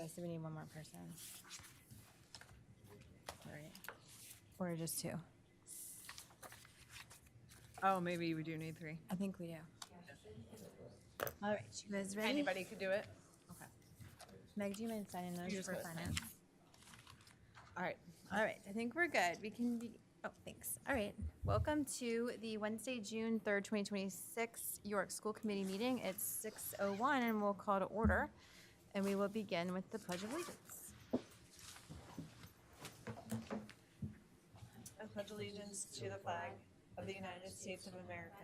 Okay, so we need one more person. All right. Or just two. Oh, maybe we do need 3. I think we do. All right, you guys ready? Anybody could do it? Okay. Meg, do you mind signing those just for gotta sign. finance? All right. All right, I think we're good. We can be, oh, thanks. All right, welcome to the Wednesday, June 3rd, 2026 York School Committee meeting. It's 6:01 and we'll call to order. And we will begin with the Pledge of Allegiance. I pledge allegiance to the flag of the United States of America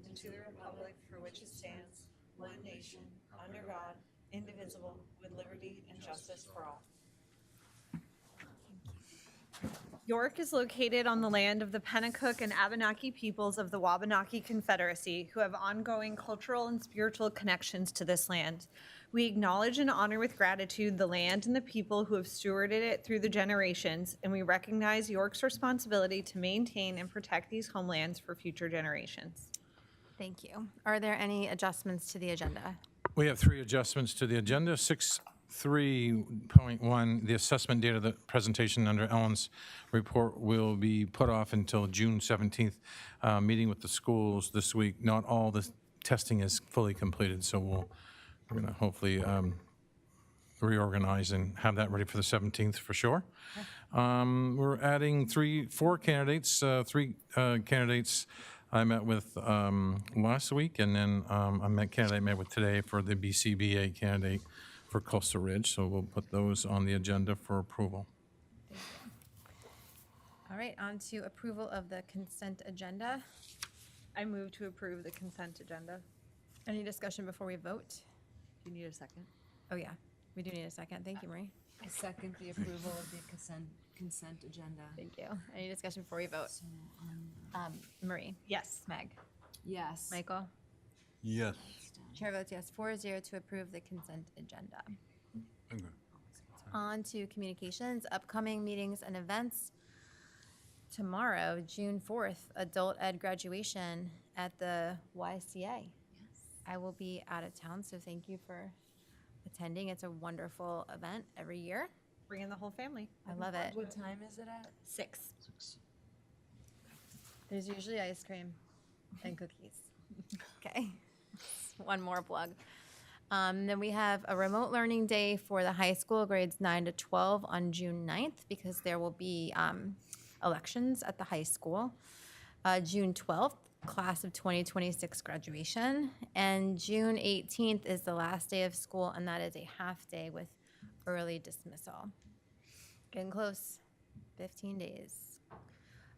and to the republic for which it stands, one nation, under God, indivisible, with liberty and justice for all. York is located on the land of the Pennacook and Abenaki peoples of the Wabanaki Confederacy, who have ongoing cultural and spiritual connections to this land. We acknowledge and honor with gratitude the land and the people who have stewarded it through the generations, and we recognize York's responsibility to maintain and protect these homelands for future generations. Thank you. Are there any adjustments to the agenda? We have 3 adjustments to the agenda. 6.3.1, the assessment date of the presentation under Ellen's report will be put off until June 17th, meeting with the schools this week. Not all the testing is fully completed, so we're going to hopefully reorganize and have that ready for the 17th for sure. We're adding 4 candidates, 3 candidates I met with last week, and then I met with today for the BCBA candidate for Coastal Ridge, so we'll put those on the agenda for approval. All right, on to approval of the consent agenda. I move to approve the consent agenda. Any discussion before we vote? Do you need a second? Oh, yeah, we do need a second. Thank you, Marie. I second the approval of the consent agenda. Thank you. Any discussion before we vote? So, Marie? Yes. Meg? yes. Michael? Yes. Chair votes yes, 4-0 to approve the consent agenda. On to communications, upcoming meetings and events. Tomorrow, June 4th, adult ed graduation at the YCA. I will be out of town, so thank you for attending. It's a wonderful event every year. Bring in the whole family. I love it. What time is it at? 6. There's usually ice cream and cookies. Okay. One more plug. Then we have a remote learning day for the high school grades 9 to 12 on June 9th because there will be elections at the high school. June 12th, class of 2026 graduation. And June 18th is the last day of school, and that is a half day with early dismissal. Getting close. 15 days.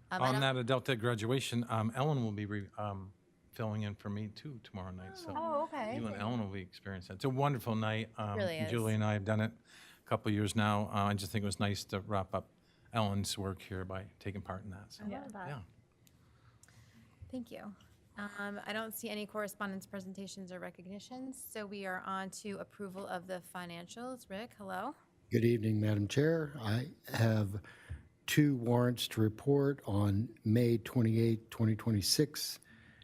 I On don't- that adult ed graduation, Ellen will be filling in for me too tomorrow night, so Oh, okay. you and Ellen will be experiencing it. It's a wonderful night. Really is. Julie and I have done it a couple of years now. I just think it was nice to wrap up Ellen's work here by taking part in that. So, I love that. yeah. Thank you. I don't see any correspondence, presentations, or recognitions, so we are on to approval of the financials. Rick, hello. Good evening, Madam Chair. I have 2 warrants to report on May 28, 2026,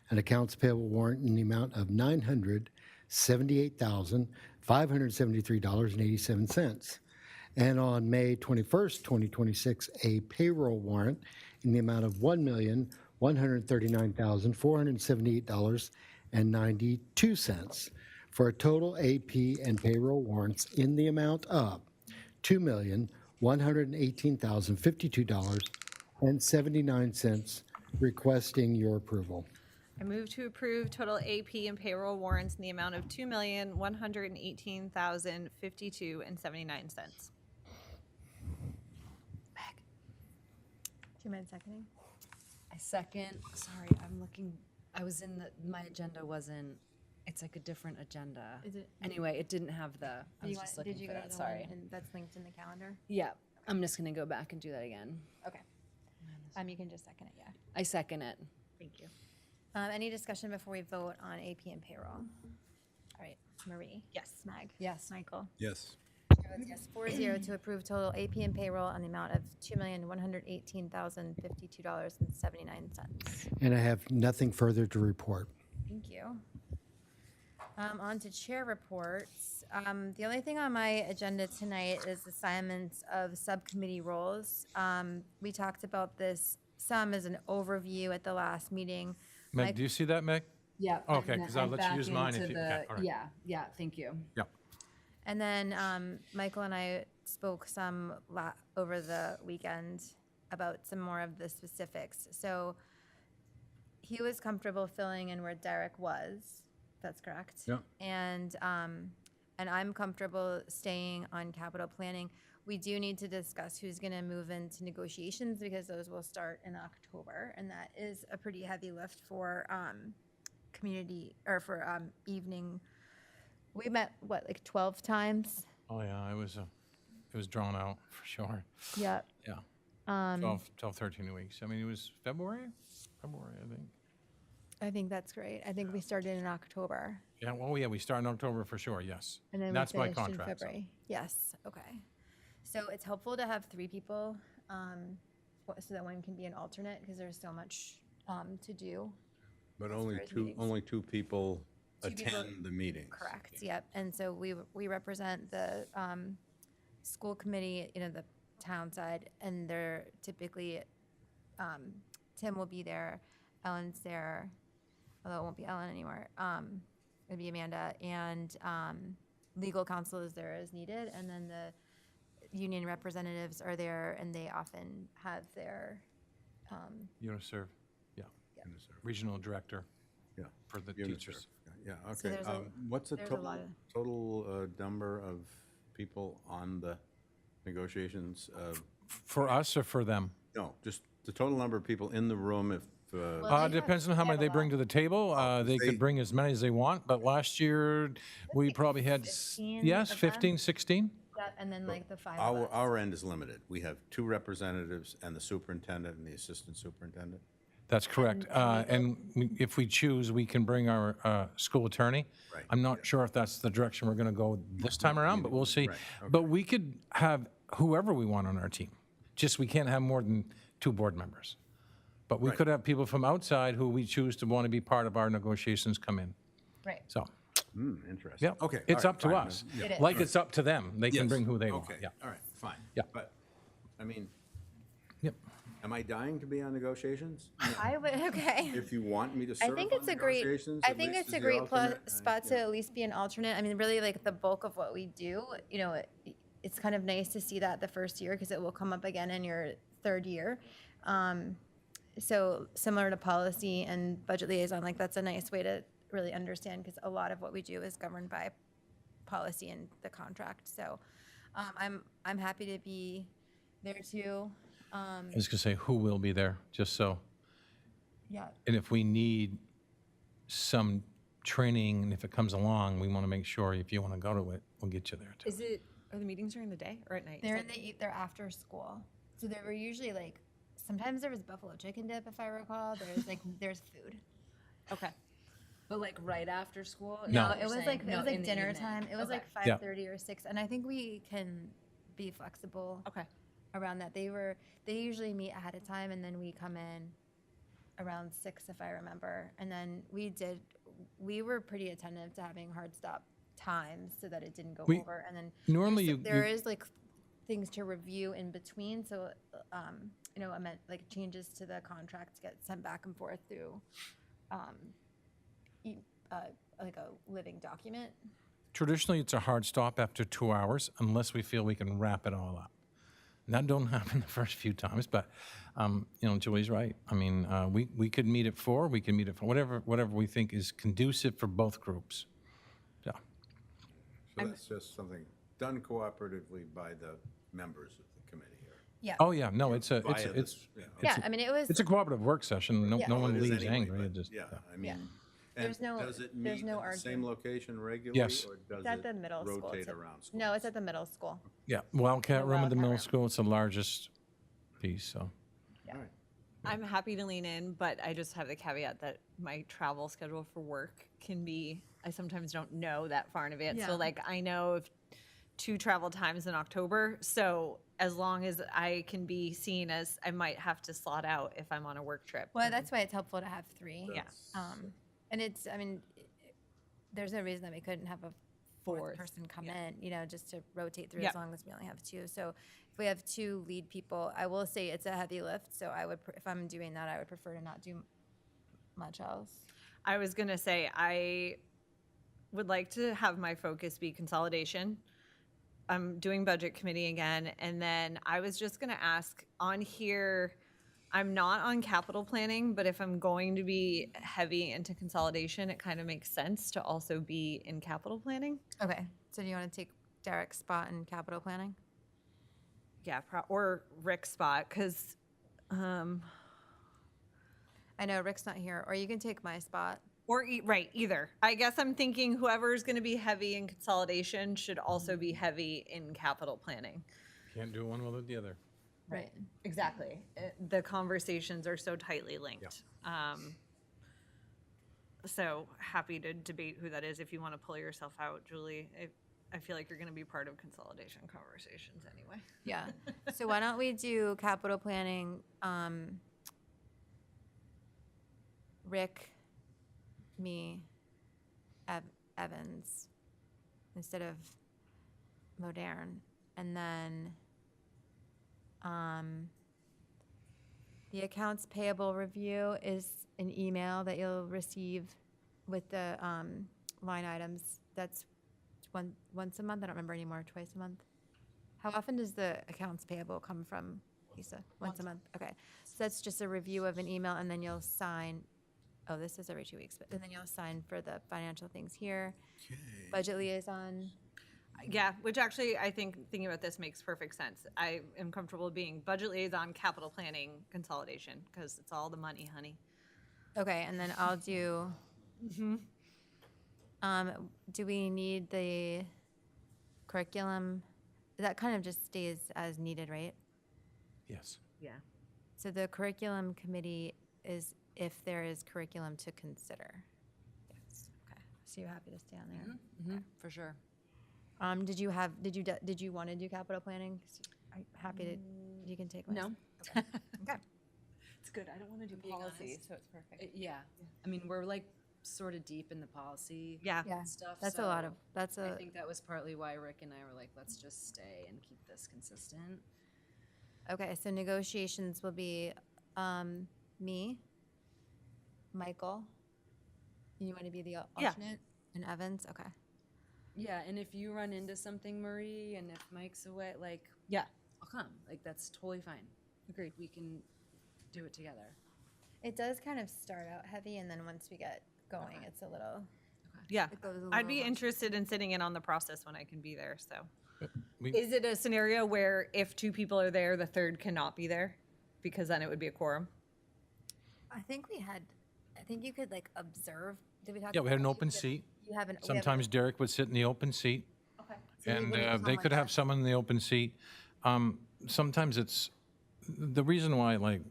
an accounts payable warrant in the amount of $978,573.87. And on May 21st, 2026, a payroll warrant in the amount of $1,139,478.92 for a total AP and payroll warrants in the amount of $2,118,052.79, requesting your approval. I move to approve total AP and payroll warrants in the amount of $2,118,052.79. Do you mind seconding? I second. Sorry, I'm looking. I was in my agenda wasn't. It's like a different agenda. Is it? Anyway, it didn't have the. I was just looking Did you for go that. to the one Sorry. that's linked in the calendar? Yeah, I'm just gonna go back and do that again. Okay. You can just second it, yeah. I second it. Thank you. Any discussion before we vote on AP and payroll? All right, Marie? Yes. Meg? Yes. Michael? Yes. Chair votes yes, 4-0 to approve total AP and payroll on the amount of $2,118,052.79. And I have nothing further to report. Thank you. On to chair reports. The only thing on my agenda tonight is assignments of subcommittee roles. We talked about this some as an overview at the last meeting. Meg, Mike- do you see that, Meg? Yeah. Okay, I'm 'cause I'll let you back use mine if into you- okay, the- all right. Yeah, thank you. Yeah. And then Michael and I spoke some over the weekend about some more of the specifics. So he was comfortable filling in where Derek was. That's correct. Yeah. And I'm comfortable staying on capital planning. We do need to discuss who's going to move into negotiations because those will start in October, and that is a pretty heavy lift for community or for evening. We met like 12 times. Oh, yeah, it was drawn out for sure. Yeah. Yeah. Um, 12, 13 weeks. I mean, it was February, I think. I think that's great. I think we started in October, Yeah, well, yeah, we start in October for sure, yes. and then That's we my finished in contract. so- February. Yes. Okay. So it's helpful to have 3 people, so that one can be an alternate because there's so much to do. But As only far as two, meetings. only 2 people Two people- attend the meetings. Correct. Yep. And so we represent the school committee, the town side, and they're typically Tim will be there, Ellen's there, although it won't be Ellen anymore. It'll be Amanda, and legal counsel is there as needed, and then the union representatives are there, and they often have their UNICEF, yeah. UNICEF. Regional director Yeah. for the UNICEF. teachers. Yeah, So okay. there's a- What's the there's a lot total number of people on the negotiations? For us or for them? No, just the total number of people in the room if, Well, they have- Depends on how many they they have a bring to the table. They they- could bring as many as they want, but last year, we probably had, 15 yes, of them. 15, 16? and then like the 5 of us. our end is limited. We have 2 representatives and the superintendent and the assistant superintendent. That's correct. If we choose, we can bring our school attorney. Right, I'm not sure if that's the direction we're going to go this time around, but we'll see. Right, But we could have whoever we want on our team. Just we can't have more than 2 board members. But we Right. could have people from outside who we choose to want to be part of our negotiations come in. Right. So, Interesting. yeah, Okay. it's all up to right, fine, us. then. It is. Like it's up to them. They can Yes, bring who they want. okay, Yeah. all right, fine. Yeah. But, I mean, Yep. am I dying to be on negotiations? I would, okay. If you want me to I serve think on it's a great, negotiations, I at think least it's as a the great alternate, spot to at least be an alternate. I mean, really like the bulk of what we do, it's kind of nice to see that the first year because it will come up again in your 3rd year. So similar to policy and budget liaison, like that's a nice way to really understand because a lot of what we do is governed by policy and the contract. So I'm happy to be there too. I was going to say, who will be there, just so. Yeah. And if we need some training, and if it comes along, we want to make sure if you want to go to it, we'll get you there too. Are the meetings during the day or at night? They're after school. So they were usually like, sometimes there was buffalo chicken dip, if I recall. There's food. Okay. But like right after school? No. It was like dinner time. It was like Yeah. 5:30 or 6, and I think we can be flexible Okay. around that. They usually meet ahead of time, and then we come in around 6, if I remember. And then we were pretty attentive to having hard stop times so that it didn't go We- over. And then Normally, there is like things to review in between. So, I meant like changes to the contract get sent back and forth through, like a living document. traditionally, it's a hard stop after 2 hours unless we feel we can wrap it all up. And that don't happen the first few times, but, Julie's right. I mean, we could meet at 4, we can meet at 4, whatever we think is conducive for both groups. Yeah. So that's just something done cooperatively by the members of the committee here. Yeah. Oh, yeah, no, it's Via this- yeah, Yeah, I mean, it was. it's a cooperative work session. No, Yeah. no Well, one it is leaves anyway, angry. but It just, Yeah, I Yeah. mean, There's and no- does it there's meet no at the same argument. location regularly? Yes. Or does It's at it the middle school. rotate It's at- around school? No, it's at the middle school. Yeah, Wildcat Room at the Wildcat middle Room. school, it's the largest piece, so. All right. I'm happy to lean in, but I just have the caveat that my travel schedule for work can be, I sometimes don't know that far in advance. Yeah. So like I know of 2 travel times in October. So as long as I can be seen as I might have to slot out if I'm on a work trip. Well, that's why it's helpful to have 3. Yeah. And it's, I mean, there's no reason that we couldn't have a fourth Fourth, person come in, just to rotate through Yep. as long as we only have two. So if we have two lead people, I will say it's a heavy lift. So I would, if I'm doing that, I would prefer to not do much else. I was gonna say, I would like to have my focus be consolidation. I'm doing budget committee again, and then I was just gonna ask, on here, I'm not on capital planning, but if I'm going to be heavy into consolidation, it kind of makes sense to also be in capital planning. Okay. So do you want to take Derek's spot in capital planning? Yeah, or Rick's spot, because, I know Rick's not here, or you can take my spot. right, either. I guess I'm thinking whoever's gonna be heavy in consolidation should also be heavy in capital planning. Can't do one without the other. Right. Exactly. The conversations are so tightly linked. So happy to debate who that is if you want to pull yourself out, Julie. I feel like you're going to be part of consolidation conversations anyway. Yeah. So why don't we do capital planning, Rick, me, Evans, instead of Modern. And then the accounts payable review is an email that you'll receive with the line items. That's once a month. I don't remember anymore. Twice a month. How often does the accounts payable come from, Lisa? Once a month. Okay. So that's just a review of an email, and then you'll sign. Oh, this is every 2 weeks, but and then you'll sign for the financial things here. Budget liaison. Yeah, which actually I think thinking about this makes perfect sense. I am comfortable being budget liaison, capital planning, consolidation, because it's all the money, honey. Okay, and then I'll do. Do we need the curriculum? That kind of just stays as needed, right? Yes. Yeah. So the curriculum committee is if there is curriculum to consider. Yes. Okay. So you're happy to stay on there. For sure. Did you want to do capital planning? 'Cause I'm happy to. You can take my. No. Okay. It's good. I don't want to do being policy, honest. so it's perfect. Yeah. I mean, we're like sort of deep in the policy Yeah. Yeah. stuff. That's a lot so of. That's I a. think that was partly why Rick and I were like, let's just stay and keep this consistent. Okay, so negotiations will be me, Michael. You want to be the Yeah. alternate? And Evans? Okay. Yeah, and if you run into something, Marie, and if Mike's away, like, Yeah. I'll come. Like, that's totally fine. Agreed. We can do it together. It does kind of start out heavy, and then once we get going, it's a little. Yeah. It goes a I'd be little- interested in sitting in on the process when I can be there, so. We- Is it a scenario where if two people are there, the third cannot be there? Because then it would be a quorum? I think you could like observe. Did we talk? Yeah, we had about an that? open seat. You have an. we have a- Sometimes Derek would sit in the open seat. Okay. So you And wouldn't come they with could have us? someone in the open seat. Sometimes it's, the reason why like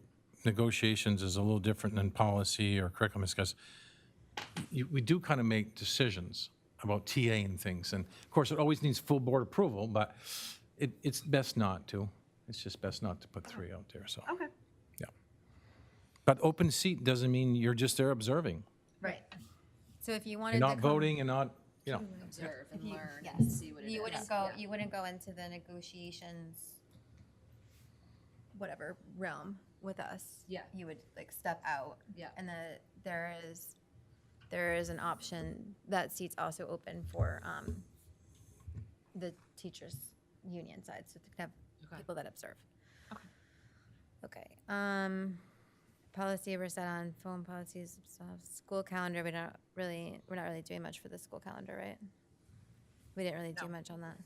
negotiations is a little different than policy or curriculum is because we do kind of make decisions about TA and things. And of course, it always needs full board approval, but it's best not to. It's just best not to put three out there, so, Okay. yeah. But open seat doesn't mean you're just there observing. Right. So if you wanted You're to not come- voting and not, Observe and you- learn yes. and see what it is. You wouldn't go. Yeah. You wouldn't go into the negotiations, whatever realm with us. Yeah. You would like step out. Yeah. And there is an option that seat's also open for the teachers union side, so they can have Okay. people that observe. Okay. Policy we're set on phone policies, stuff. School calendar. We're not really doing much for the school calendar, right? We didn't really do much on that.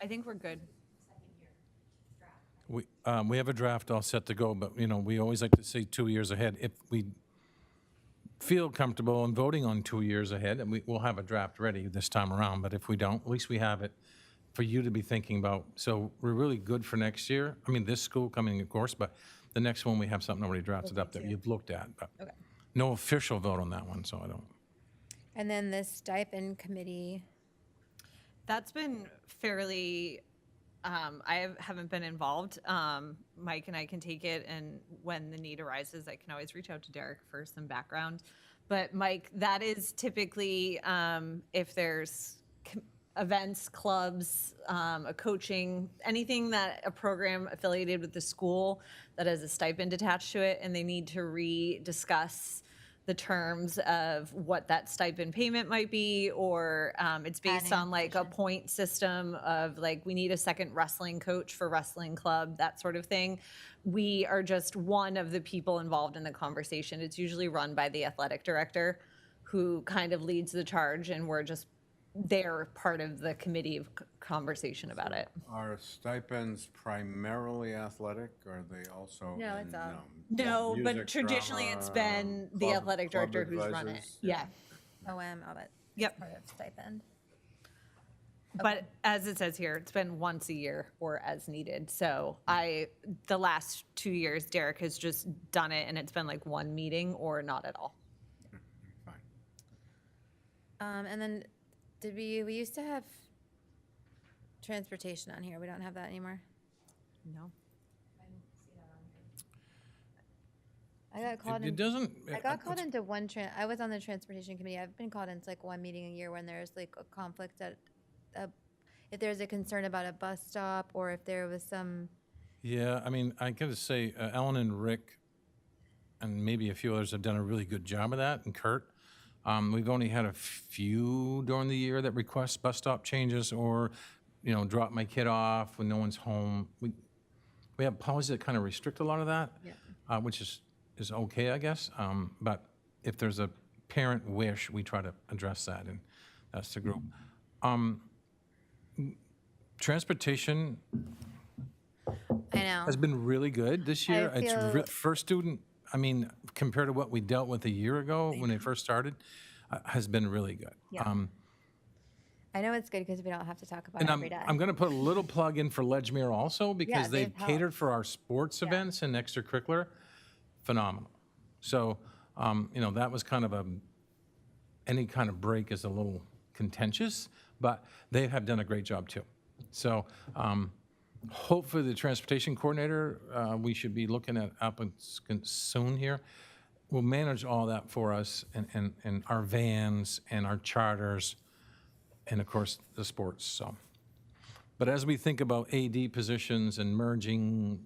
I think we're good. we have a draft all set to go, but, we always like to say 2 years ahead. If we feel comfortable in voting on 2 years ahead, and we'll have a draft ready this time around, but if we don't, at least we have it for you to be thinking about. So we're really good for next year. I mean, this school coming, of course, but the next one, we have something already drafted up that you've looked at, but Okay. no official vote on that one, so I don't. And then the stipend committee. That's been fairly, haven't been involved. Mike and I can take it, and when the need arises, I can always reach out to Derek for some background. But Mike, that is typically if there's events, clubs, a coaching, anything that a program affiliated with the school that has a stipend attached to it, and they need to rediscuss the terms of what that stipend payment might be, or it's based Adding a on like a point system of like, we need a second wrestling coach for wrestling club, that sort of thing. We are just one of the people involved in the conversation. It's usually run by the athletic director who kind of leads the charge, and we're just, they're part of the committee of conversation about it. Are stipends primarily athletic, or are they also? No, it's in, all- No, but music, traditionally it's drama, been the club- athletic club director who's run it. advisors? Yeah. OM, all that. Yep. Part of stipend. But as it says here, it's been once a year or as needed. So the last 2 years, Derek has just done it, and it's been like one meeting or not at all. Fine. And then we used to have transportation on here. We don't have that anymore. No. I got called It in. doesn't. I got called into I was on the transportation committee. I've been called into like one meeting a year when there's like a conflict if there's a concern about a bus stop, or if there was some, Yeah, I mean, I gotta say, Ellen and Rick, and maybe a few others have done a really good job of that, and Kurt. We've only had a few during the year that request bus stop changes, or, drop my kid off when no one's home. We have policies that kind of restrict a lot of that, which is okay, I guess. But if there's a parent wish, we try to address that, and that's the group. Transportation I know. has been really good this year. I feel- First student, I mean, compared to what we dealt with a year ago when it first started, has been really good. Yeah. I know it's good because we don't have to talk about And it every day. I'm going to put a little plug in for Ledgmere also, because they've they've helped. catered for our sports events and extracurricular. Phenomenal. So, that was kind of any kind of break is a little contentious, but they have done a great job too. So, hopefully the transportation coordinator, we should be looking at applicants soon here, will manage all that for us, and our vans and our charters, and of course, the sports, so. But as we think about AD positions and merging,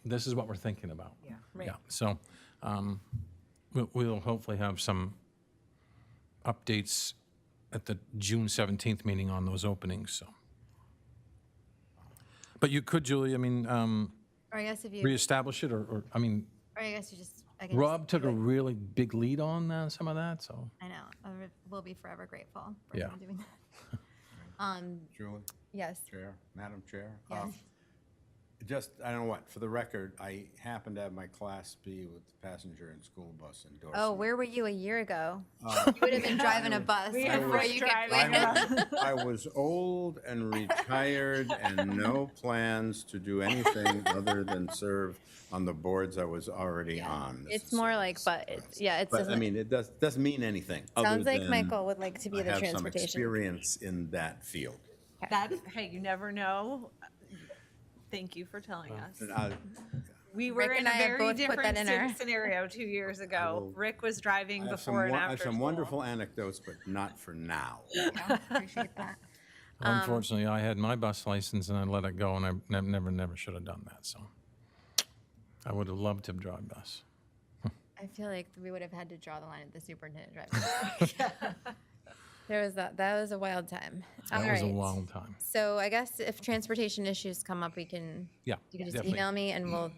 this is what we're thinking about. Yeah, right. Yeah, so we'll hopefully have some updates at the June 17th meeting on those openings, so. But you could, Julie, I mean, Or I guess if you, reestablish it, or I mean, or I guess you just, I can Rob just took do a it. really big lead on some of that, so. I know. We'll be forever grateful for Yeah. him doing that. Julie, Yes. Chair, Madam Chair. Yes. Just, I don't know what, for the record, I happened to have my Class B with passenger and school bus endorsement. Oh, where were you a year ago? You would have been driving a bus before you could. I was old and retired and no plans to do anything other than serve on the boards I was already on. This It's is more a like, but it's, yeah, it's. But I mean, it doesn't mean anything. other Sounds like than Michael would like to be I the have some transportation. experience in that field. That, hey, you never know. Thank you for telling us. And We were Rick in and a I have very both put different that in our- scenario 2 years ago. will- Rick was driving I have before and I have after some school. wonderful anecdotes, but not for now. Appreciate that. Unfortunately, I had my bus license and I let it go, and I never should have done that, so. I would have loved to drive bus. I feel like we would have had to draw the line at the superintendent driving. There was that was a wild time. All That was a right. wild time. So I guess if transportation issues come up, you can Yeah, just definitely. email me and we'll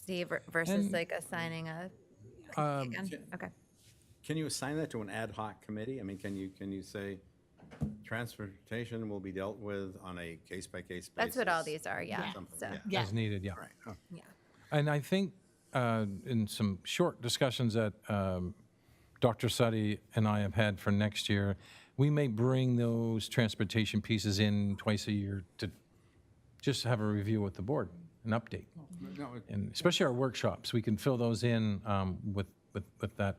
see versus And- like assigning a. Again. Okay. Can you assign that to an ad hoc committee? I mean, can you say transportation will be dealt with on a case-by-case basis? That's what all these are. Yeah. Something, So yeah. As needed, yeah. All right. Oh. yeah. And I think in some short discussions that Dr. Suddy and I have had for next year, we may bring those transportation pieces in twice a year to just have a review with the board, an update. No, And especially our workshops, we can fill those in with that.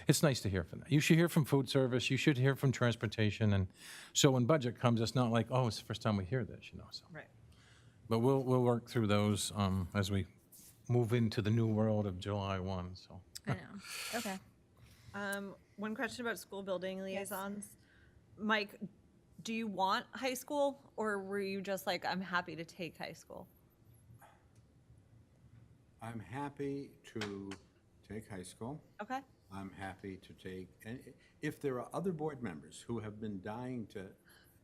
It's nice to hear from that. You should hear from food service, you should hear from transportation, and so when budget comes, it's not like, oh, it's the first time we hear this, so. Right. But we'll work through those as we move into the new world of July 1, so. I know. Okay. One question about school building liaisons. Mike, do you want high school, or were you just like, I'm happy to take high school? I'm happy to take high school. Okay. I'm happy to take, and if there are other board members who have been dying to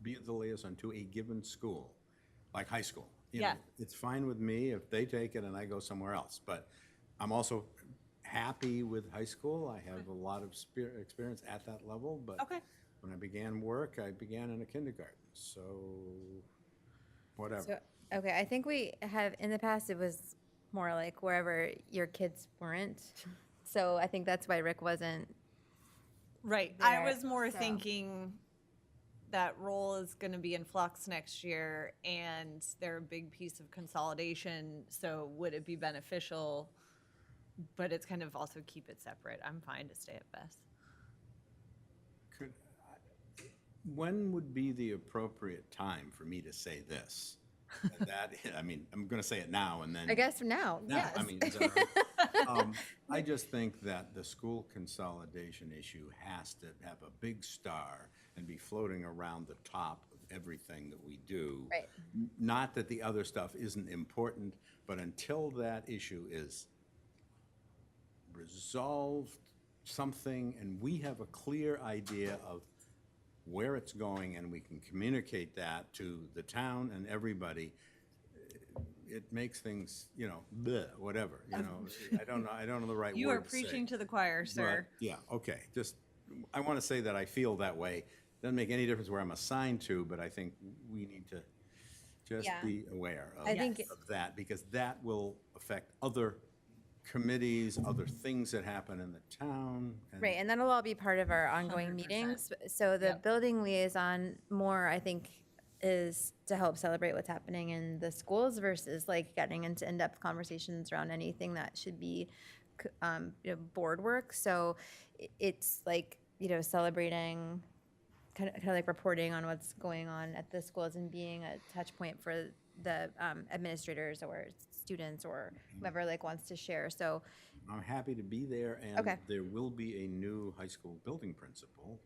be the liaison to a given school, like high school, you know, Yeah. it's fine with me if they take it and I go somewhere else. But I'm also happy with high school. I have a lot of experience at that level, but Okay. when I began work, I began in a kindergarten, so whatever. So, okay, I think we have, in the past, it was more like wherever your kids weren't. So I think that's why Rick wasn't. Right. I There, was more so. thinking that role is going to be in flux next year, and they're a big piece of consolidation. So would it be beneficial? But it's kind of also keep it separate. I'm fine to stay at Best. Could, when would be the appropriate time for me to say this? That, I mean, I'm gonna say it now and then. I guess now, No, yes. I mean, is that all right? I just think that the school consolidation issue has to have a big star and be floating around the top of everything that we do. Right. Not that the other stuff isn't important, but until that issue is resolved something and we have a clear idea of where it's going and we can communicate that to the town and everybody, it makes things, you know, bleh, whatever, you know. I don't know the right You word are to say. preaching to the choir, sir. But, yeah, okay, just, I want to say that I feel that way. Doesn't make any difference where I'm assigned to, but I think we need to just Yeah. be aware of I think- of that, because that will affect other committees, other things that happen in the town. Right, and that'll all be part of our ongoing meetings. So the Yep. building liaison more, I think, is to help celebrate what's happening in the schools versus like getting into in-depth conversations around anything that should be, board work. So it's like, celebrating, kind of like reporting on what's going on at the schools and being a touch point for the administrators or students or whoever like wants to share. So I'm happy to be there, and Okay. there will be a new high school building principal.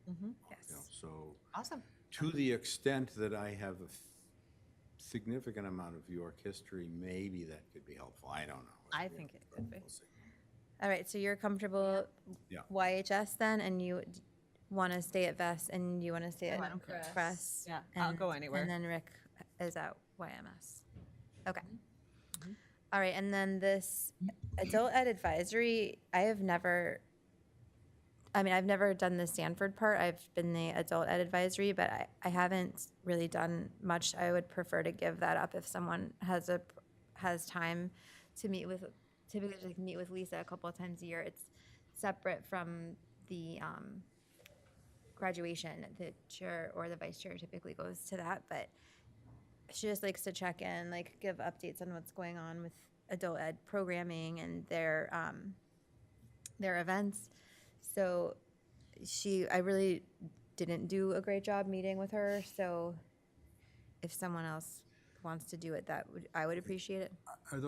Yes. You know, so Awesome. to the extent that I have a significant amount of York history, maybe that could be helpful. I don't know. I think it could be. We'll see. all right, so you're comfortable Yeah. YHS then, and you want to stay at VES and you want to stay at want Crest. Yeah, I'll go anywhere. And then Rick is at YMS. Okay. All right, and then this adult ed advisory, I've never done the Stanford part. I've been the adult ed advisory, but I haven't really done much. I would prefer to give that up if someone has time to meet with, typically just meet with Lisa a couple of times a year. It's separate from the graduation. The chair or the vice chair typically goes to that, but she just likes to check in, like give updates on what's going on with adult ed programming and their events. So I really didn't do a great job meeting with her. So if someone else wants to do it, I would appreciate it. Are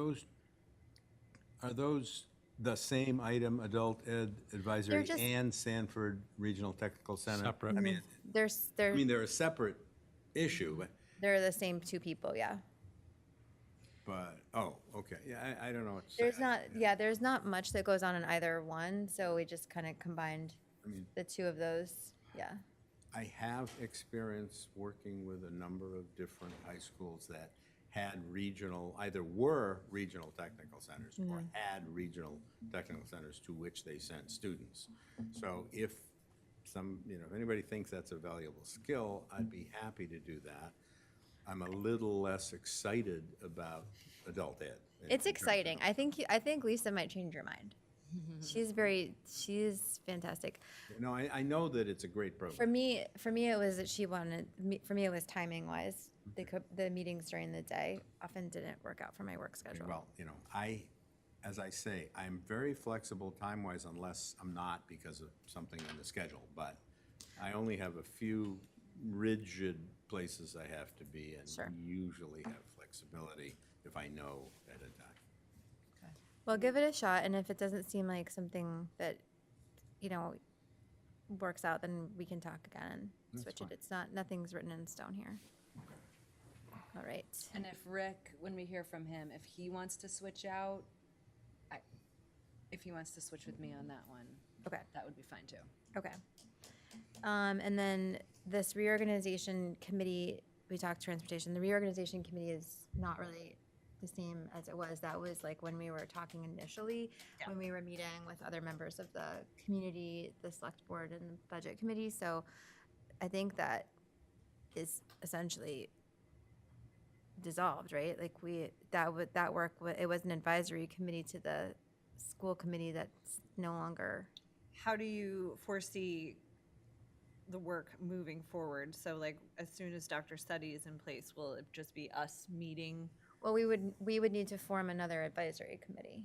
those the same item, adult ed advisory just- and Sanford Regional Technical Center? Separate. I mean, They're they're a separate issue, they're the same two people, yeah. but, oh, okay, yeah, I don't know what to say. There's not much that goes on in either one, so we just kind of combined I mean, the two of those, yeah. I have experience working with a number of different high schools that had either were regional technical centers or had regional technical centers to which they sent students. So if if anybody thinks that's a valuable skill, I'd be happy to do that. I'm a little less excited about adult ed. It's exciting. I think Lisa might change your mind. She's fantastic. No, I know that it's a great program. For me, it was that for me, it was timing wise. The meetings during the day often didn't work out for my work schedule. Well, as I say, I'm very flexible time-wise unless I'm not because of something in the schedule. But I only have a few rigid places I have to be and Sure. usually have flexibility if I know at a time. Well, give it a shot, and if it doesn't seem like something that, works out, then we can talk again and switch it. It's not, nothing's written in stone here. All right. And if Rick, when we hear from him, if he wants to switch out, if he wants to switch with me on that one, Okay. that would be fine too. Okay. And then this reorganization committee, we talked transportation. The reorganization committee is not really the same as it was. That was like when we were talking initially, when we were meeting with other members of the community, the select board and the budget committee. So I think that is essentially dissolved, right? Like that work, it was an advisory committee to the school committee that's no longer. How do you foresee the work moving forward? So like, as soon as Dr. Study is in place, will it just be us meeting? Well, we would need to form another advisory committee.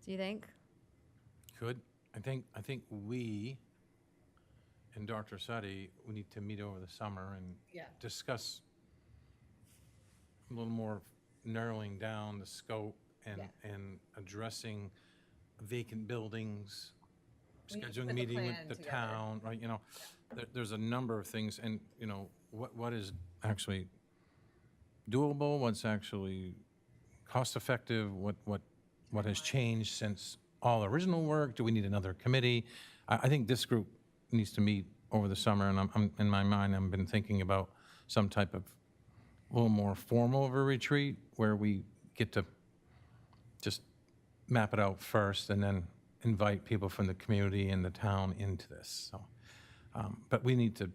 Do you think? Could. I think we and Dr. Sadi, we need to meet over the summer and Yeah. discuss a little more narrowing down the scope Yeah. and addressing vacant buildings, We need to scheduling put the meeting with plan the together. town, right, there's a number of things, and, what is actually doable, what's actually cost-effective, what has changed since all original work, do we need another committee? I think this group needs to meet over the summer, and I'm, in my mind, I've been thinking about some type of a little more formal of a retreat, where we get to just map it out first, and then invite people from the community and the town into this, so. But we need to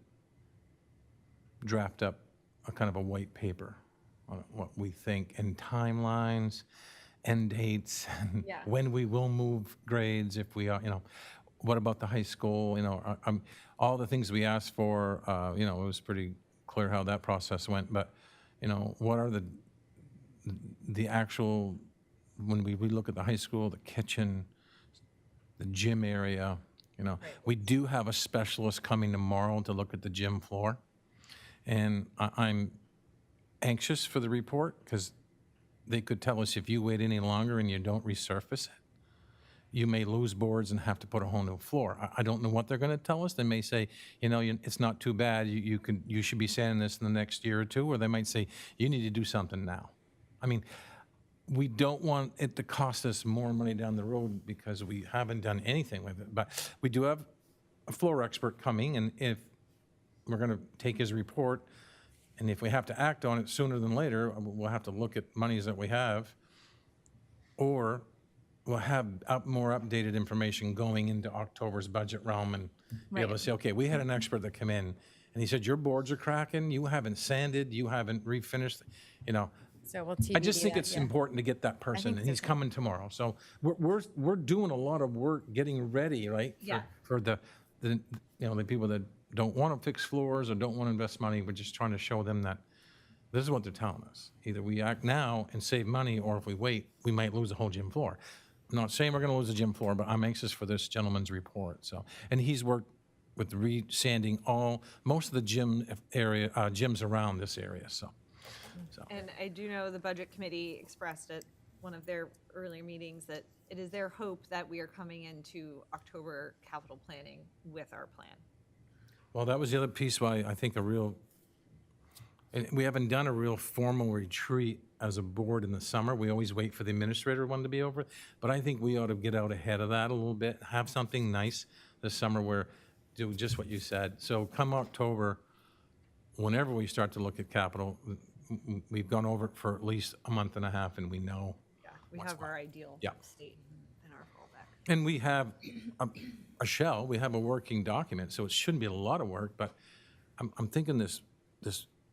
draft up a kind of a white paper on what we think, and timelines, end dates, and Yeah. when we will move grades, if we are, what about the high school, all the things we asked for, it was pretty clear how that process went, but, what are the actual, when we look at the high school, the kitchen, the gym area, we do have a specialist coming tomorrow to look at the gym floor. And I'm anxious for the report, because they could tell us if you wait any longer and you don't resurface it, you may lose boards and have to put a whole new floor. I don't know what they're going to tell us. They may say, it's not too bad. You should be sanding this in the next year or two, or they might say, you need to do something now. I mean, we don't want it to cost us more money down the road because we haven't done anything with it. But we do have a floor expert coming, and if we're going to take his report, and if we have to act on it sooner than later, we'll have to look at monies that we have, or we'll have more updated information going into October's budget realm and be able to say, okay, we had an expert that come in, and he said, your boards are cracking, you haven't sanded, you haven't refinished, So we'll I just TBD think that, it's yeah. important to get that person, think and so he's too. coming tomorrow. So we're doing a lot of work getting ready, right? Yeah. For the people that don't want to fix floors or don't want to invest money. We're just trying to show them that this is what they're telling us. Either we act now and save money, or if we wait, we might lose the whole gym floor. I'm not saying we're going to lose the gym floor, but I'm anxious for this gentleman's report. So, and he's worked with re-sanding most of the gyms around this area. So. And I do know the budget committee expressed at one of their earlier meetings that it is their hope that we are coming into October capital planning with our plan. Well, that was the other piece why I think and we haven't done a real formal retreat as a board in the summer. We always wait for the administrator one to be over. But I think we ought to get out ahead of that a little bit, have something nice this summer where do just what you said. So come October, whenever we start to look at capital, we've gone over it for at least a month and a half, and we know. Yeah, we have our ideal Yeah. state in our fallback. And we have a shell, we have a working document, so it shouldn't be a lot of work, but I'm thinking this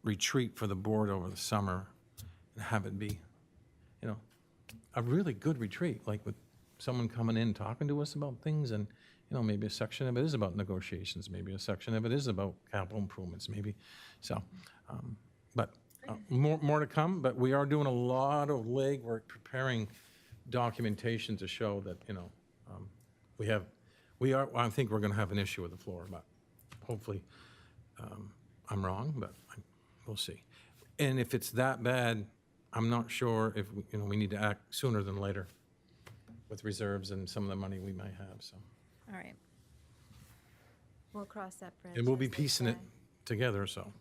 retreat for the board over the summer, and have it be, a really good retreat, like with someone coming in, talking to us about things, and, maybe a section of it is about negotiations, maybe a section of it is about capital improvements, maybe, so, but more to come, but we are doing a lot of legwork preparing documentation to show that, I think we're going to have an issue with the floor, but hopefully I'm wrong, but we'll see. And if it's that bad, I'm not sure if, we need to act sooner than later with reserves and some of the money we might have, so. All right. We'll cross that bridge. And we'll be as they piecing it say. together, so.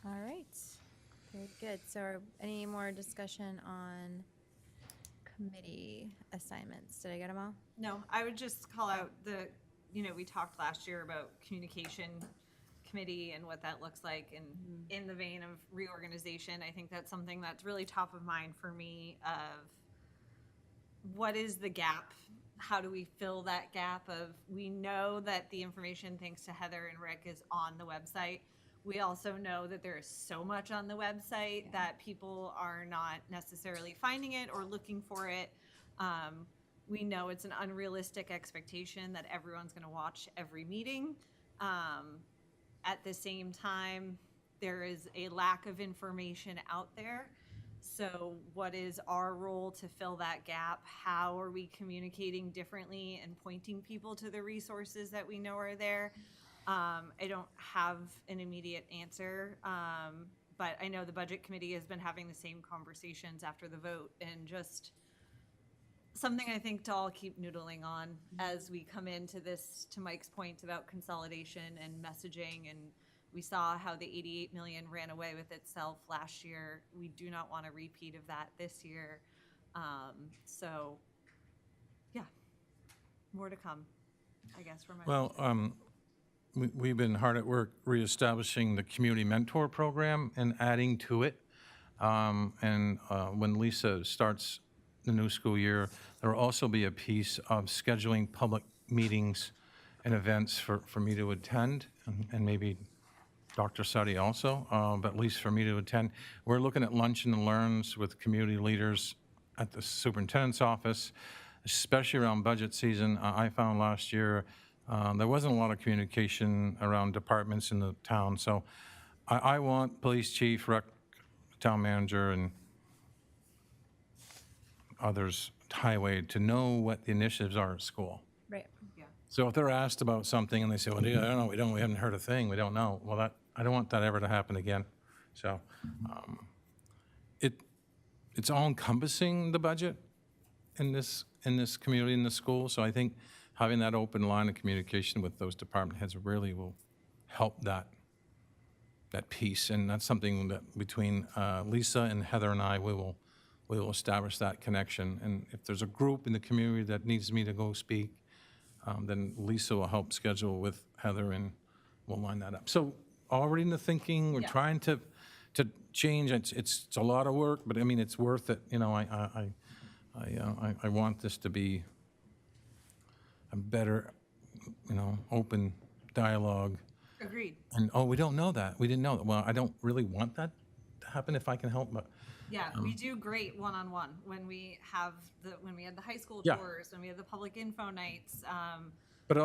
All right, very good. So any more discussion on committee assignments? Did I get them all? No, I would just call out we talked last year about communication committee and what that looks like. And in the vein of reorganization, I think that's something that's really top of mind for me of what is the gap? How do we fill that gap of, we know that the information, thanks to Heather and Rick, is on the website. We also know that there is so much on the website that people are not necessarily finding it or looking for it. We know it's an unrealistic expectation that everyone's going to watch every meeting. At the same time, there is a lack of information out there. So what is our role to fill that gap? How are we communicating differently and pointing people to the resources that we know are there? I don't have an immediate answer, but I know the budget committee has been having the same conversations after the vote, and just something I think to all keep noodling on as we come into this, to Mike's point about consolidation and messaging. And we saw how the 88 million ran away with itself last year. We do not want a repeat of that this year. So yeah, more to come, I guess, for my. Well, we've been hard at work reestablishing the community mentor program and adding to it. And when Lisa starts the new school year, there will also be a piece of scheduling public meetings and events for me to attend, and maybe Dr. Suddy also, but at least for me to attend. We're looking at lunch and learns with community leaders at the superintendent's office, especially around budget season. I found last year there wasn't a lot of communication around departments in the town. So I want police chief, rec, town manager, and others, highway, to know what the initiatives are at school. Right. So if they're asked about something and they say, well, I don't know, we haven't heard a thing, we don't know. Well, I don't want that ever to happen again. So it's all encompassing, the budget in this community, in the school. So I think having that open line of communication with those department heads really will help that piece. And that's something that between Lisa and Heather and I, we will establish that connection. And if there's a group in the community that needs me to go speak, then Lisa will help schedule with Heather, and we'll line that up. So already in the thinking, we're trying to change. It's a lot of work, but I mean, it's worth it. You know, I want this to be a better, open dialogue. Agreed. And, we don't know that. We didn't know that. Well, I don't really want that to happen if I can help, but Yeah, we do great one-on-one when we had the high school Yeah. tours, when we had the public info nights. But I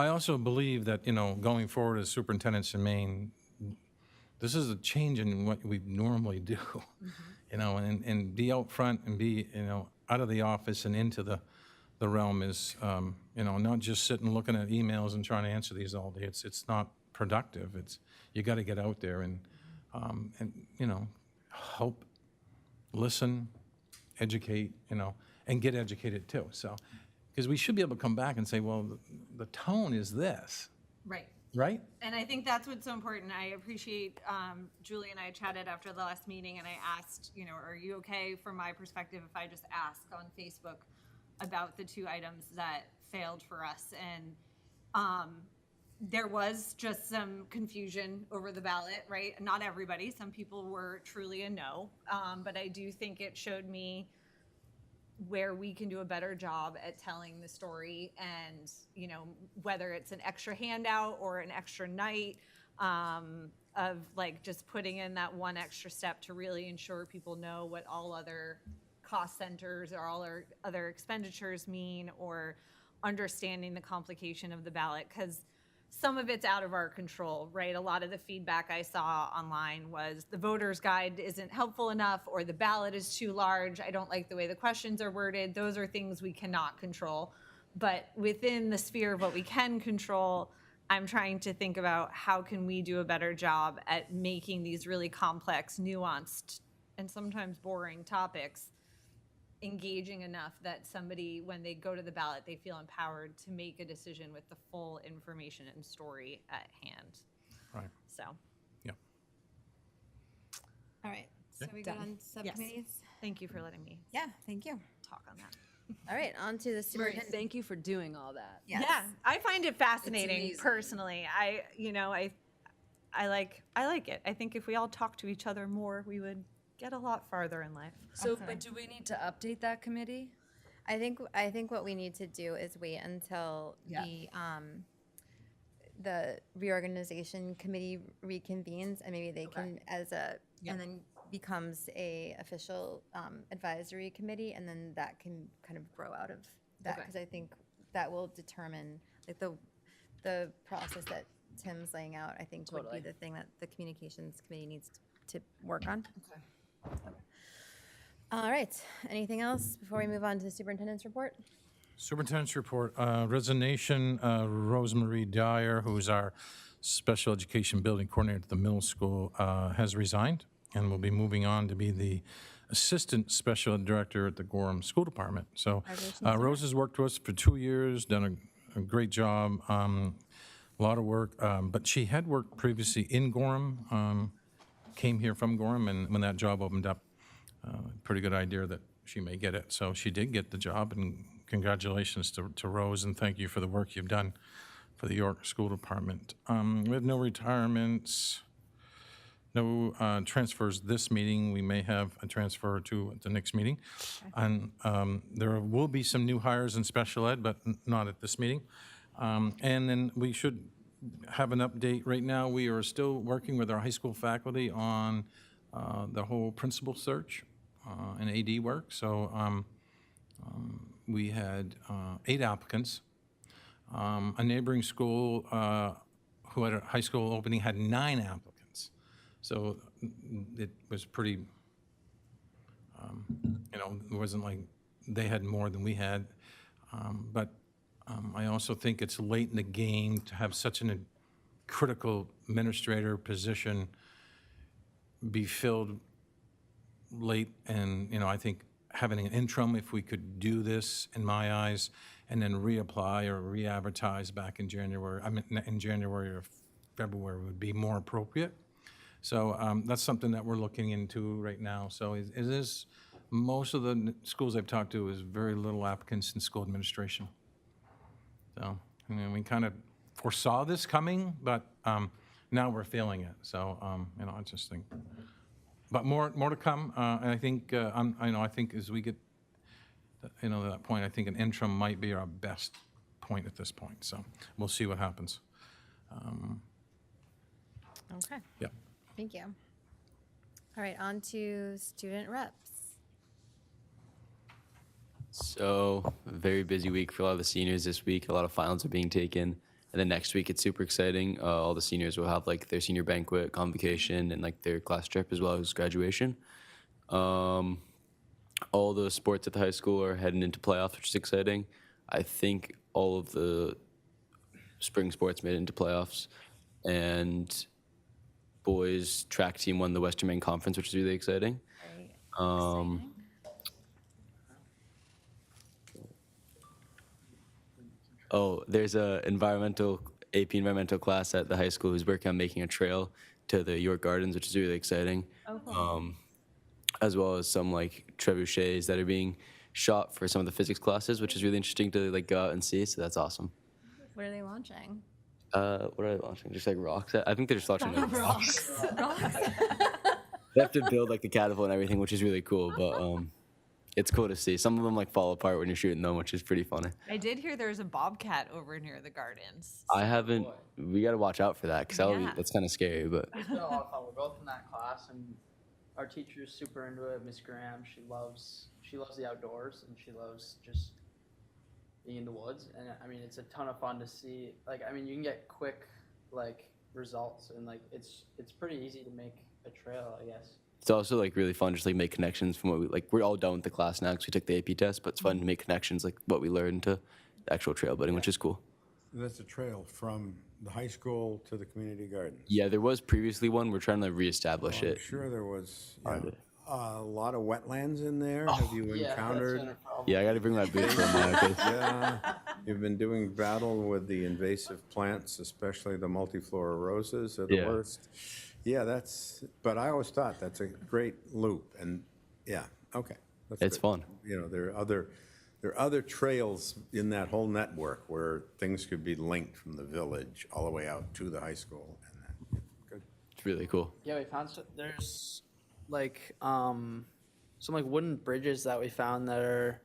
also believe that, going forward as superintendents in Maine, this is a change in what we normally do, and be out front and be, out of the office and into the realm is, not just sitting looking at emails and trying to answer these all day. It's not productive. You got to get out there and help, listen, educate, and get educated too. So, because we should be able to come back and say, well, the tone is this, Right. right? And I think that's what's so important. I appreciate, Julie and I chatted after the last meeting, and I asked, are you okay from my perspective if I just ask on Facebook about the 2 items that failed for us? And there was just some confusion over the ballot, right? Not everybody. Some people were truly a no. But I do think it showed me where we can do a better job at telling the story, and whether it's an extra handout or an extra night of like just putting in that one extra step to really ensure people know what all other cost centers or all our other expenditures mean, or understanding the complication of the ballot, because some of it's out of our control, right? A lot of the feedback I saw online was the voter's guide isn't helpful enough, or the ballot is too large. I don't like the way the questions are worded. Those are things we cannot control. But within the sphere of what we can control, I'm trying to think about how can we do a better job at making these really complex, nuanced, and sometimes boring topics engaging enough that somebody, when they go to the ballot, they feel empowered to make a decision with the full information and story at hand. Right. So, Yeah. All right, so we go on subcommittees? thank you for letting me Yeah, thank you. talk on that. All right, on to the Marie, superintendent. thank you for doing all that. Yes. Yeah, I find it fascinating amazing. personally. I like it. I think if we all talk to each other more, we would get a lot farther in life. So, but do we need to update that committee? I think what we need to do is wait until Yeah. the reorganization committee reconvenes, and maybe they can and then becomes a official advisory committee, and then that can kind of grow out of that, Okay. because I think that will determine, like, the process that Tim's laying out, I think would Totally. be the thing that the communications committee needs to work on. Okay. All right, anything else before we move on to the superintendent's report? Superintendent's report, resignation, Rosemarie Dyer, who's our special education building coordinator at the middle school, has resigned and will be moving on to be the assistant special ed director at the Gorham School Department. So Rose has worked with us for 2 years, done a great job, a lot of work, but she had worked previously in Gorham, came here from Gorham, and when that job opened up, pretty good idea that she may get it. So she did get the job, and congratulations to Rose, and thank you for the work you've done for the York School Department. We have no retirements, no transfers this meeting. We may have a transfer or two at the next meeting. And there will be some new hires in special ed, but not at this meeting. And then we should have an update. Right now, we are still working with our high school faculty on the whole principal search and AD work. So we had 8 applicants. A neighboring school who had a high school opening had 9 applicants. So it was pretty, it wasn't like they had more than we had. But I also think it's late in the game to have such a critical administrator position be filled late. And, I think having an interim, if we could do this, in my eyes, and then reapply or re-advertise back in January, in January or February would be more appropriate. So that's something that we're looking into right now. So it is, most of the schools I've talked to is very little applicants in school administration. So, we kind of foresaw this coming, but now we're feeling it. So, I just think, but more to come. And I think, I think as we get, to that point, I think an interim might be our best point at this point. So we'll see what happens. Okay, Yep. thank you. All right, on to student reps. So, a very busy week for a lot of the seniors this week. A lot of finals are being taken. And then next week, it's super exciting. All the seniors will have like their senior banquet, convocation, and like their class trip as well as graduation. All the sports at the high school are heading into playoffs, which is exciting. I think all of the spring sports made it into playoffs. And boys track team won the Western Maine Conference, which is really exciting. Very Oh, there's a AP environmental class at the high school who's working on making a trail to the York Gardens, which is really exciting. As well as some like trebuchets that are being shot for some of the physics classes, which is really interesting to like go out and see. So that's awesome. What are they launching? What are they launching? Just like rocks? I think they're just launching like rocks. They have to build like the catapult and everything, which is really cool. But it's cool to see. Some of them like fall apart when you're shooting them, which is pretty funny. I did hear there's a bobcat over near the gardens. I haven't. We got to watch out for that because Yeah. that's kind of scary. But It's been a lot of fun. We're both in that class, and our teacher's super into it. Miss Graham, she loves the outdoors, and she loves just being in the woods. And I mean, it's a ton of fun to see. Like, I mean, you can get quick like results, and like it's pretty easy to make a trail, I guess. it's also like really fun just like make connections from what we like. We're all done with the class now because we took the AP test, but it's fun to make connections like what we learned to the actual trail building, which is cool. That's a trail from the high school to the community garden. Yeah, there was previously one. We're trying to reestablish I'm it. sure there was, On A lot of wetlands in there? Have you Yeah, that's encountered? been a problem. Yeah, I got to bring my boots from there. 'Cause Yeah, you've been doing battle with the invasive plants, especially the multiflora roses are the Yeah. worst. Yeah, but I always thought that's a great loop, and, yeah, okay. that's It's good. fun. You know, there are other trails in that whole network where things could be linked from the village all the way out to the high school, and that, good. It's really cool. Yeah, we found there's like some like wooden bridges that we found that are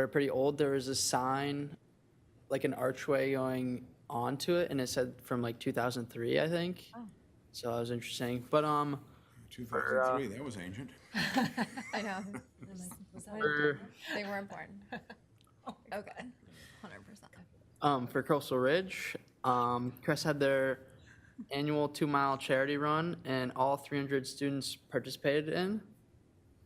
pretty old. There was a sign, like an archway going onto it, and it said from like 2003, I think. So that was interesting. But 2003, that was ancient. I know. for They were important. Okay, 100%. for Coastal Ridge, Chris had their annual 2-mile charity run, and all 300 students participated in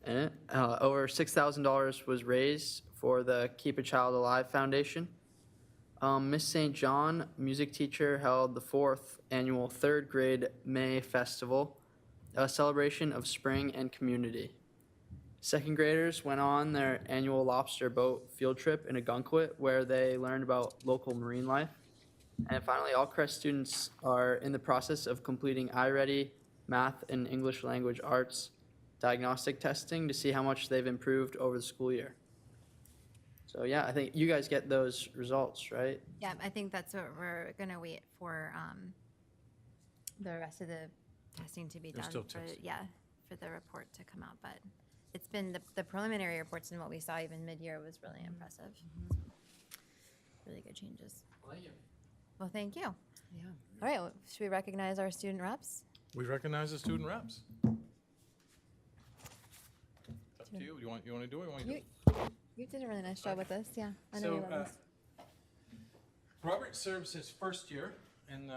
it. Over $6,000 was raised for the Keep a Child Alive Foundation. Miss St. John, music teacher, held the 4th annual 3rd grade May Festival, a celebration of spring and community. 2nd graders went on their annual lobster boat field trip in Agunquit, where they learned about local marine life. And finally, all Crest students are in the process of completing iReady math and English language arts diagnostic testing to see how much they've improved over the school year. So yeah, I think you guys get those results, right? Yeah, I think that's what we're gonna wait for, the rest of the testing to be There's done. still for- testing. Yeah, for the report to come out, but it's been, the preliminary reports and what we saw even mid-year was really impressive. Really good changes. Well, thank you. Yeah. All right, well, should we recognize our student reps? We recognize the student reps. Up to you. You want to do it? You want to do it? You did a really nice job with this, yeah. I know So, you love this. Robert serves his first year, and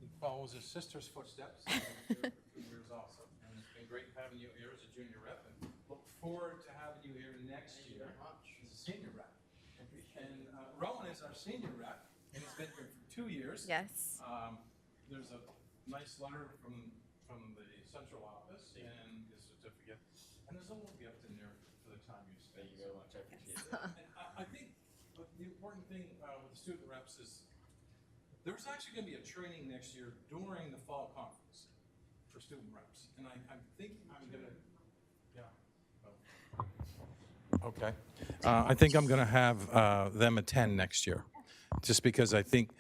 he follows his sister's footsteps. He's been here for 2 years also, and it's been great having you here as a junior rep, and look forward to having you here next year as a senior rep. And Rowan is our senior rep, and he's been here for 2 years. Yes. There's a nice letter from the central office and his certificate, and there's a little gift in there for the time you spent. Thank you very much. I appreciate it. And I think the important thing with the student reps is there's actually going to be a training next year during the fall conference for student reps, and I think I'm going to, Okay. I think I'm going to have them attend next year, just because I think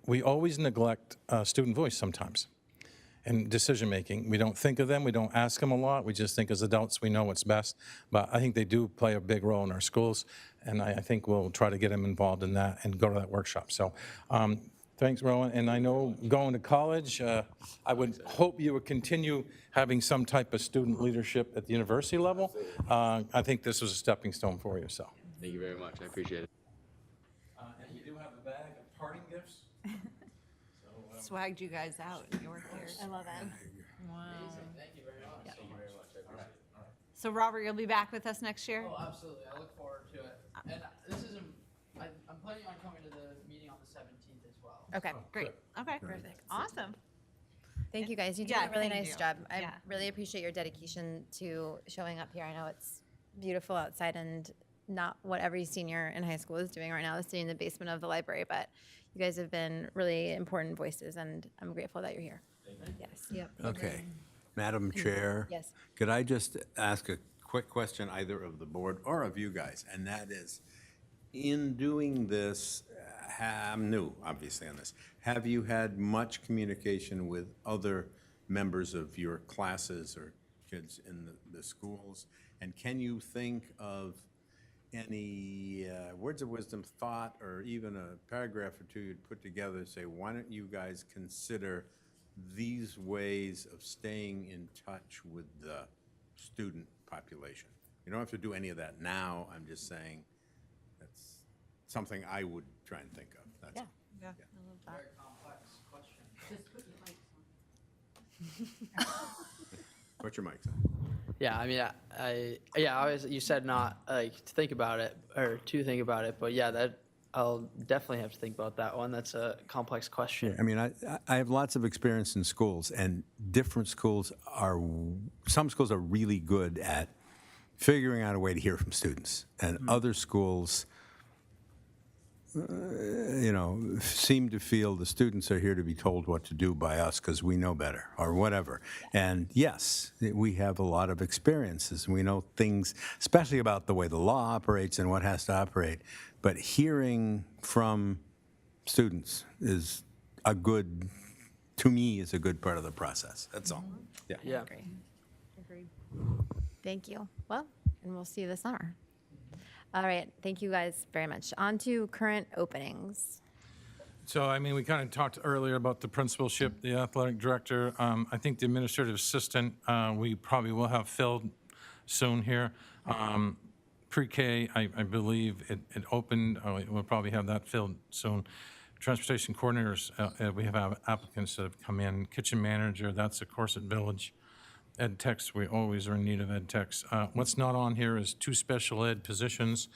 we always neglect student voice sometimes in decision-making. We don't think of them, we don't ask them a lot, we just think as adults we know what's best. But I think they do play a big role in our schools, and I think we'll try to get them involved in that and go to that workshop. So thanks, Rowan. And I know going to college, I would hope you would continue having some type of student leadership at the university level. I think this was a stepping stone for you, so. Thank you very much. I appreciate it. And you do have a bag of parting gifts. Swagged you guys out in York here. I love it. Thank you very much. So Robert, you'll be back with us next year? Oh, absolutely. I look forward to it. And this is, I'm planning on coming to the meeting on the 17th as well. Okay, Great, okay, perfect, awesome. thank you guys. You did Yeah, a really thank nice you. job. I Yeah. really appreciate your dedication to showing up here. I know it's beautiful outside and not what every senior in high school is doing right now, is sitting in the basement of the library, but you guys have been really important voices, and I'm grateful that you're here. Yes. Yep. Okay. Madam Chair? Yes. Could I just ask a quick question, either of the board or of you guys? And that is, in doing this, I'm new, obviously, on this. Have you had much communication with other members of your classes or kids in the schools? And can you think of any words of wisdom, thought, or even a paragraph or two you'd put together, say, why don't you guys consider these ways of staying in touch with the student population? You don't have to do any of that now. I'm just saying that's something I would try and think of. That's Yeah. all. Yeah. Very complex question. Put your mics on. Yeah, I mean, I always, you said not like to think about it or to think about it, but yeah, that I'll definitely have to think about that one. That's a complex question. I mean, I have lots of experience in schools, and some schools are really good at figuring out a way to hear from students, and other schools, seem to feel the students are here to be told what to do by us because we know better or whatever. And yes, we have a lot of experiences. We know things, especially about the way the law operates and what has to operate. But hearing from students is to me, is a good part of the process. That's all. Yeah. Yeah. Agreed. Thank you. Well, and we'll see you this summer. All right. Thank you guys very much. On to current openings. So, I mean, we kind of talked earlier about the principalship, the athletic director. I think the administrative assistant, we probably will have filled soon here. Pre-K, I believe it opened. We'll probably have that filled soon. Transportation coordinators, we have applicants that have come in. Kitchen manager, that's of course at Village. Ed techs, we always are in need of ed techs. What's not on here is 2 special ed positions.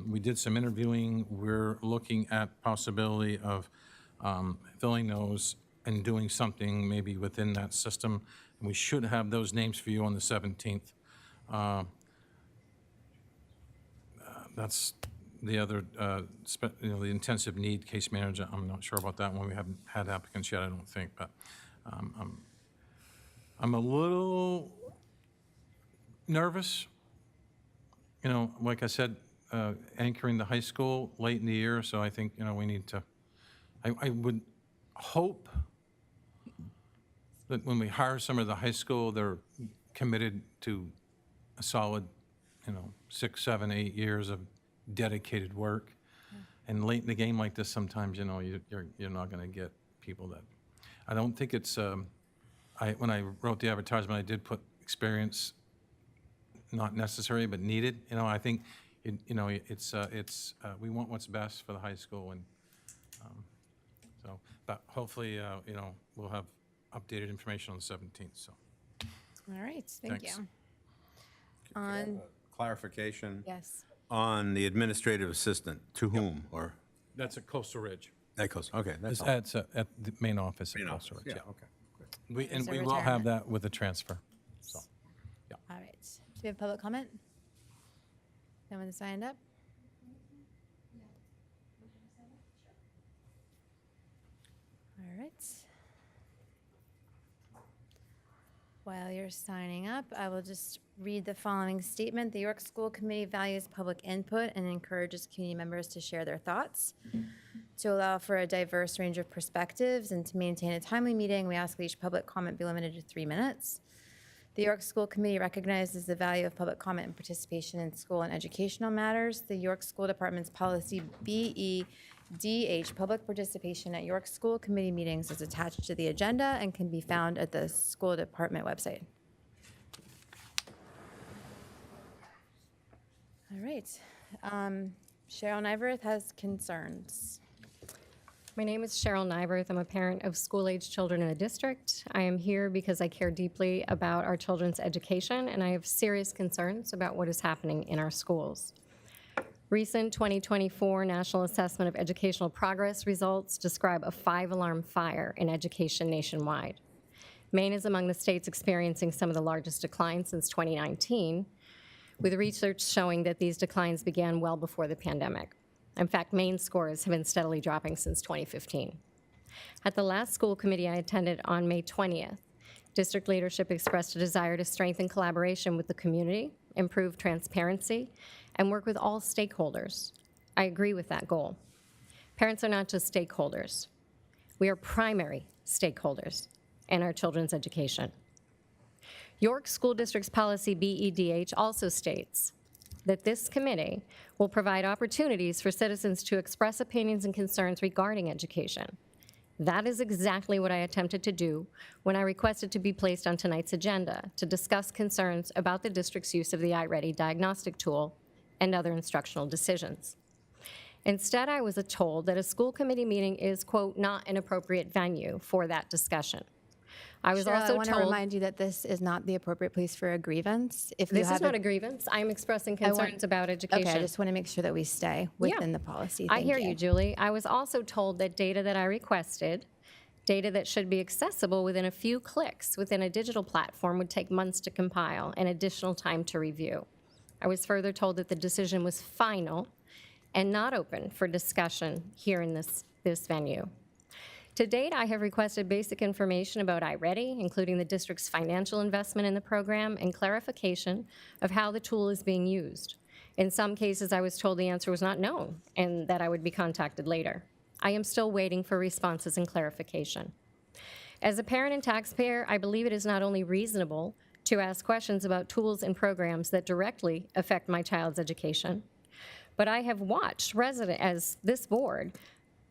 We did some interviewing. We're looking at possibility of filling those and doing something maybe within that system. And we should have those names for you on the 17th. That's the other, the intensive need case manager. I'm not sure about that one. We haven't had applicants yet, I don't think, but I'm a little nervous. Like I said, anchoring the high school late in the year, so I think, we need to, I would hope that when we hire some of the high school, they're committed to a solid, 6, 7, 8 years of dedicated work. And late in the game like this, sometimes, you're not going to get people that, I don't think it's, when I wrote the advertisement, I did put experience, not necessary, but needed. I think, it's we want what's best for the high school, and but hopefully, we'll have updated information on the 17th. So. All right. Thank Thanks. you. On Clarification yes. on the administrative assistant, to whom, or? That's at Coastal Ridge. That goes, okay, that's all. It's at the main office at You know, Coastal Ridge. yeah, okay. And There's a we will have retirement. that with the transfer. So, All right. Do we have public comment? No one signed up? All right. While you're signing up, I will just read the following statement. The York School Committee values public input and encourages community members to share their thoughts. To allow for a diverse range of perspectives and to maintain a timely meeting, we ask that each public comment be limited to 3 minutes. The York School Committee recognizes the value of public comment and participation in school and educational matters. The York School Department's policy BEDH, public participation at York School Committee meetings, is attached to the agenda and can be found at the school department website. All right. Cheryl Nyverth has concerns. My name is Cheryl Nyberth. I'm a parent of school-age children in the district. I am here because I care deeply about our children's education, and I have serious concerns about what is happening in our schools. Recent 2024 National Assessment of Educational Progress results describe a 5-alarm fire in education nationwide. Maine is among the states experiencing some of the largest declines since 2019, with research showing that these declines began well before the pandemic. In fact, Maine scores have been steadily dropping since 2015. At the last school committee I attended on May 20th, district leadership expressed a desire to strengthen collaboration with the community, improve transparency, and work with all stakeholders. I agree with that goal. Parents are not just stakeholders. We are primary stakeholders in our children's education. York School District's policy BEDH also states that this committee will provide opportunities for citizens to express opinions and concerns regarding education. That is exactly what I attempted to do when I requested to be placed on tonight's agenda to discuss concerns about the district's use of the iReady diagnostic tool and other instructional decisions. Instead, I was told that a school committee meeting is, quote, not an appropriate venue for that discussion. I was Cheryl, I also want to told, remind you that this is not the appropriate place for a grievance. If you this have is not a grievance. I'm expressing concerns about education. Okay, I just want to make sure that we stay within the policy. I Thank hear you, Julie. I was also told that data that I requested, data that should be accessible within a few clicks within a digital platform, would take months to compile and additional time to review. I was further told that the decision was final and not open for discussion here in this venue. To date, I have requested basic information about iReady, including the district's financial investment in the program and clarification of how the tool is being used. In some cases, I was told the answer was not known and that I would be contacted later. I am still waiting for responses and clarification. As a parent and taxpayer, I believe it is not only reasonable to ask questions about tools and programs that directly affect my child's education, but I have watched as this board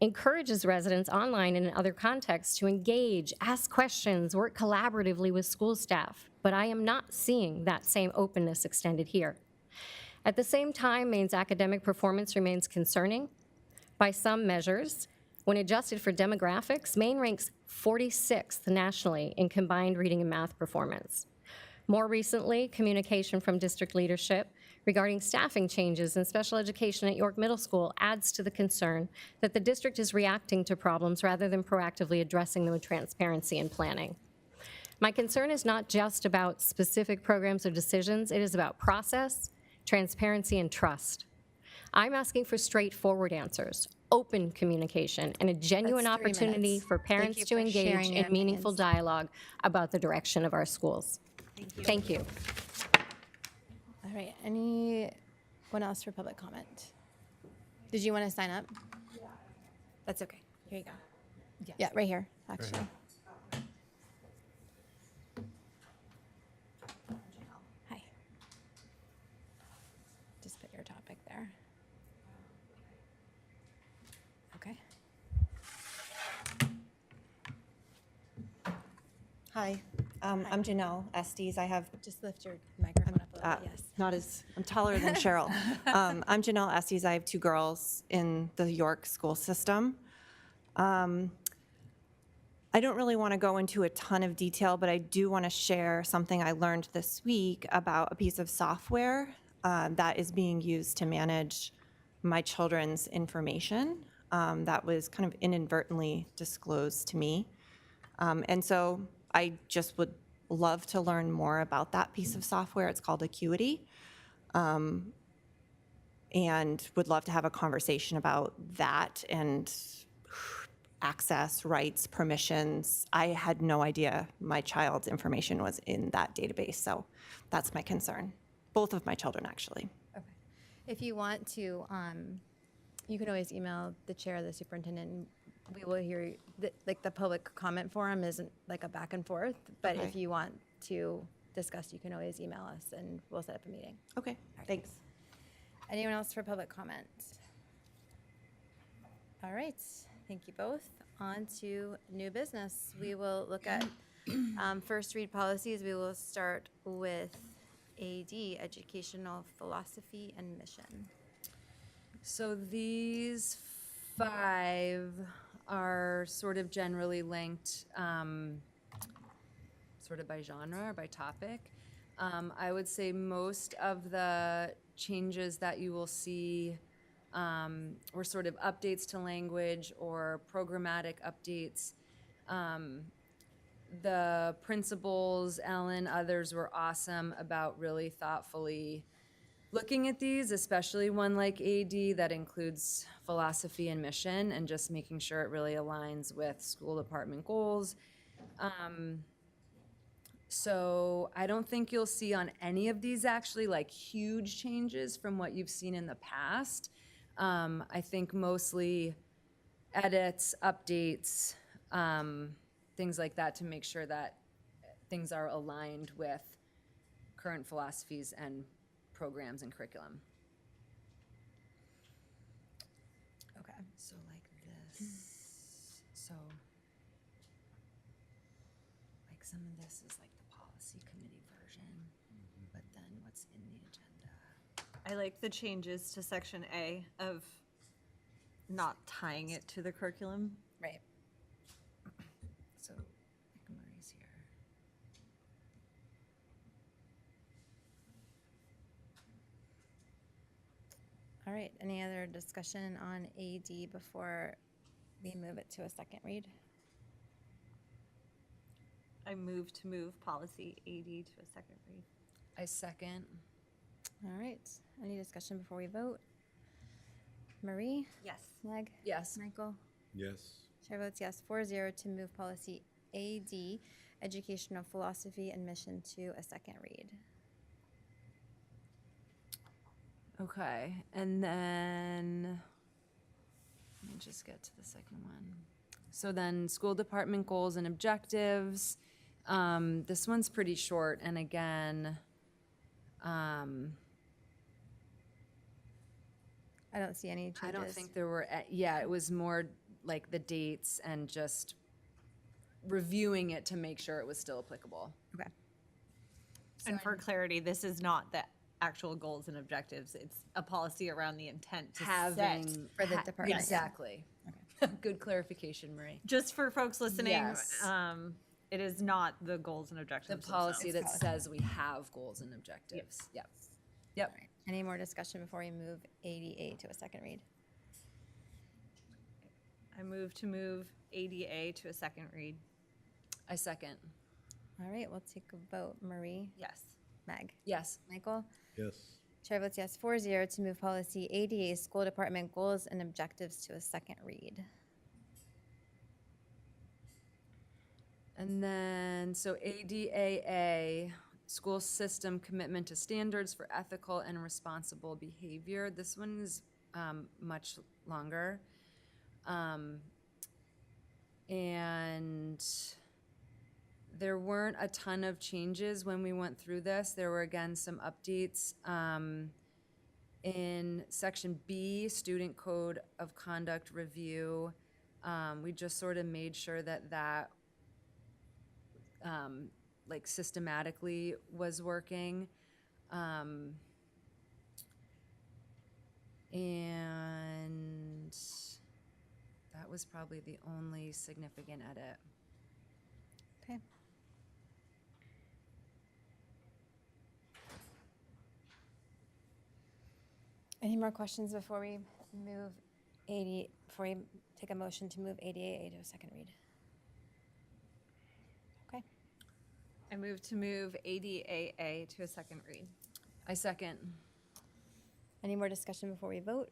encourages residents online and in other contexts to engage, ask questions, work collaboratively with school staff, but I am not seeing that same openness extended here. At the same time, Maine's academic performance remains concerning. By some measures, when adjusted for demographics, Maine ranks 46th nationally in combined reading and math performance. More recently, communication from district leadership regarding staffing changes in special education at York Middle School adds to the concern that the district is reacting to problems rather than proactively addressing them with transparency and planning. My concern is not just about specific programs or decisions, it is about process, transparency, and trust. I'm asking for straightforward answers, open communication, and a genuine That's 3 opportunity minutes. for Thank parents you to for engage sharing your in meaningful opinions. dialogue about the direction of our schools. Thank you. All right, anyone else for public comment? Did you want to sign up? Yeah. That's okay. Here you go. Yeah, right here, actually. Hi. Just put your topic there. Okay. Hi, I'm Janelle Estes. I have Just lift your microphone up a little bit, yes. not as, I'm taller than Cheryl. I'm Janelle Estes. I have 2 girls in the York school system. I don't really want to go into a ton of detail, but I do want to share something I learned this week about a piece of software that is being used to manage my children's information that was kind of inadvertently disclosed to me. And so I just would love to learn more about that piece of software. It's called Acuity. And would love to have a conversation about that and access, rights, permissions. I had no idea my child's information was in that database, so that's my concern. Both of my children, actually. Okay. If you want to, you can always email the chair or the superintendent. And we will hear, like the public comment forum isn't like a back and forth, but if Okay. you want to discuss, you can always email us and we'll set up a meeting. Okay, thanks. Anyone else for public comment? All right, thank you both. On to new business. We will look at first read policies. We will start with AD, Educational Philosophy and Mission. So these 5 are sort of generally linked, sort of by genre or by topic. I would say most of the changes that you will see or sort of updates to language or programmatic updates. The principals, Ellen, others were awesome about really thoughtfully looking at these, especially one like AD that includes philosophy and mission and just making sure it really aligns with school department goals. So I don't think you'll see on any of these actually like huge changes from what you've seen in the past. I think mostly edits, updates, things like that to make sure that things are aligned with current philosophies and programs and curriculum. Okay. So like this, so like some of this is like the policy committee version, but then what's in the agenda? I like the changes to section A of not tying it to the curriculum. Right. So like Marie's here. All right, any other discussion on AD before we move it to a second read? I move to move policy AD to a second read. I second. All right, any discussion before we vote? Marie? Yes. Meg? Yes. Michael? Yes. Chair votes yes, 4-0 to move policy AD, educational philosophy and mission, to a second read. Okay, and then, let me just get to the second one. So then, school department goals and objectives. This one's pretty short, and again, I don't see any changes. I don't think there were, yeah, it was more like the dates and just reviewing it to make sure it was still applicable. Okay. And for clarity, this is not the actual goals and objectives. It's a policy around the intent to set. Having. For the department. Exactly. Good clarification, Marie. Just for folks listening, Yes. it is not the goals and The objectives. policy themselves. that says we have goals and objectives. Yep. Yep. Any more discussion before we move ADA to a second read? I move to move ADA to a second read. I second. All right, we'll take a vote. Marie? Yes. Meg? Yes. Michael? Yes. Chair votes yes, 4-0 to move policy ADA, school department goals and objectives, to a second read. And then, so ADAA, school system commitment to standards for ethical and responsible behavior. This one is much longer. And there weren't a ton of changes when we went through this. There were, again, some updates. In section B, student code of conduct review, we just sort of made sure that like systematically was working. And that was probably the only significant edit. Okay. Any more questions before we move before we take a motion to move ADA to a second read? Okay. I move to move ADAA to a second read. I second. Any more discussion before we vote?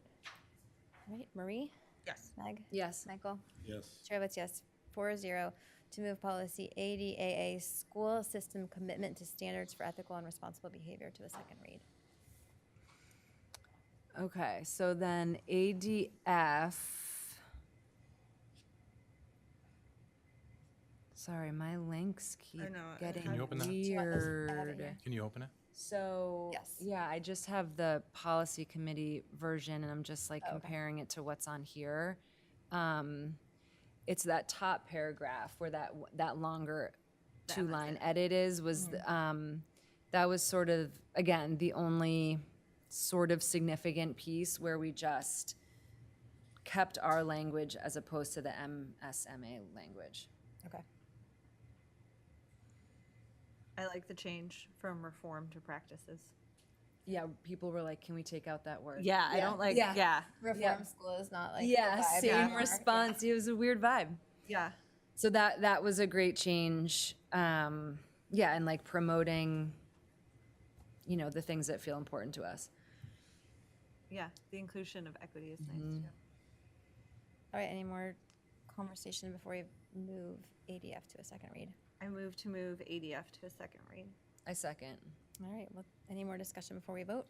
All right, Marie? Yes. Meg? Yes. Michael? Yes. Chair votes yes, 4-0 to move policy ADAA, school system commitment to standards for ethical and responsible behavior, to a second read. Okay, so then ADF. Sorry, my links keep know, getting Can you open that? I have it weird. here. Can you open it? So, Yes. yeah, I just have the policy committee version and I'm just like Oh, okay. comparing it to what's on here. It's that top paragraph where that longer two-line edit was, that was sort of, again, the only sort of significant piece where we just kept our language as opposed to the MSMA language. Okay. I like the change from reform to practices. Yeah, people were like, can we take out that word? Yeah, I don't like, Yeah. yeah. Reform school is not like. Yeah, the vibe same anymore. response. It was a weird vibe. Yeah. So that was a great change. Yeah, and like promoting, the things that feel important to us. Yeah, the inclusion of equity is nice too. All right, any more conversation before we move ADF to a second read? I move to move ADF to a second read. I second. All right, well, any more discussion before we vote?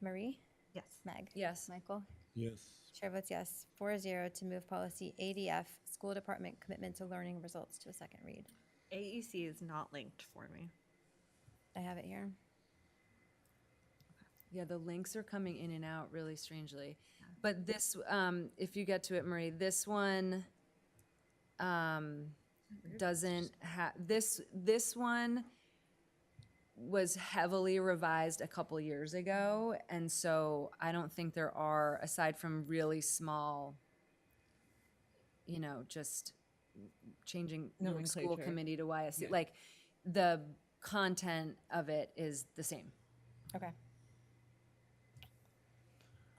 Marie? Yes. Meg? Yes. Michael? Yes. Chair votes yes, 4-0 to move policy ADF, school department commitment to learning results, to a second read. AEC is not linked for me. I have it here. Yeah, the links are coming in and out really strangely. But this, if you get to it, Marie, this one doesn't have, this one was heavily revised a couple years ago. And so I don't think there are, aside from really small, just changing school Nomenclature. committee to YSC, like the content of it is the same. Okay.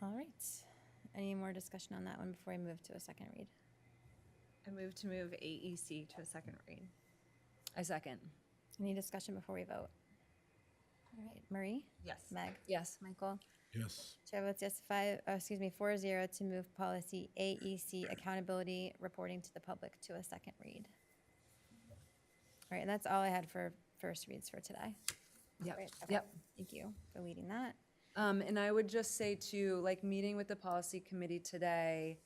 All right. Any more discussion on that one before we move to a second read? I move to move AEC to a second read. I second. Any discussion before we vote? All right, Marie? Yes. Meg? Yes. Michael? Yes. Chair votes yes, 4-0 to move policy AEC, accountability reporting to the public, to a second read. All right, and that's all I had for first reads for today. Yep. Right, okay. Yep. Thank you for leading that. And I would just say too, like meeting with the policy committee today,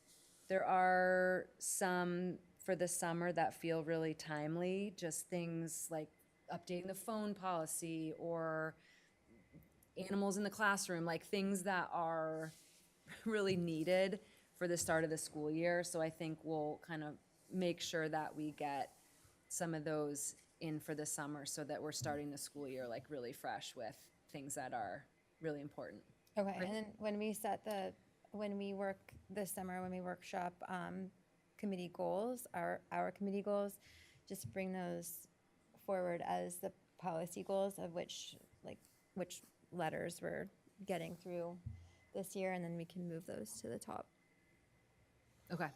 there are some for the summer that feel really timely, just things like updating the phone policy or animals in the classroom, like things that are really needed for the start of the school year. So I think we'll kind of make sure that we get some of those in for the summer so that we're starting the school year like really fresh with things that are really important. Okay, and then when we work this summer, when we workshop committee goals, our committee goals, just bring those forward as the policy goals of which letters we're getting through this year, and then we can move those to the top. Okay.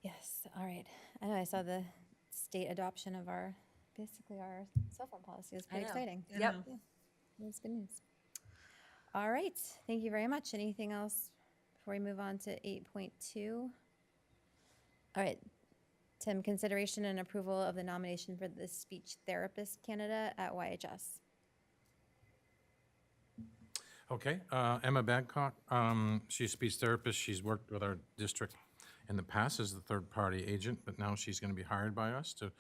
Yes, all right. I know I saw the state adoption of our cell phone policy. It was pretty know. exciting. Yep. Yeah, it was good news. All right, thank you very much. Anything else before we move on to 8.2? All right, Tim, consideration and approval of the nomination for the speech therapist candidate at YHS. Okay, Emma Babcock, she's a speech therapist. She's worked with our district in the past as the third-party agent, but now she's going to be hired by us to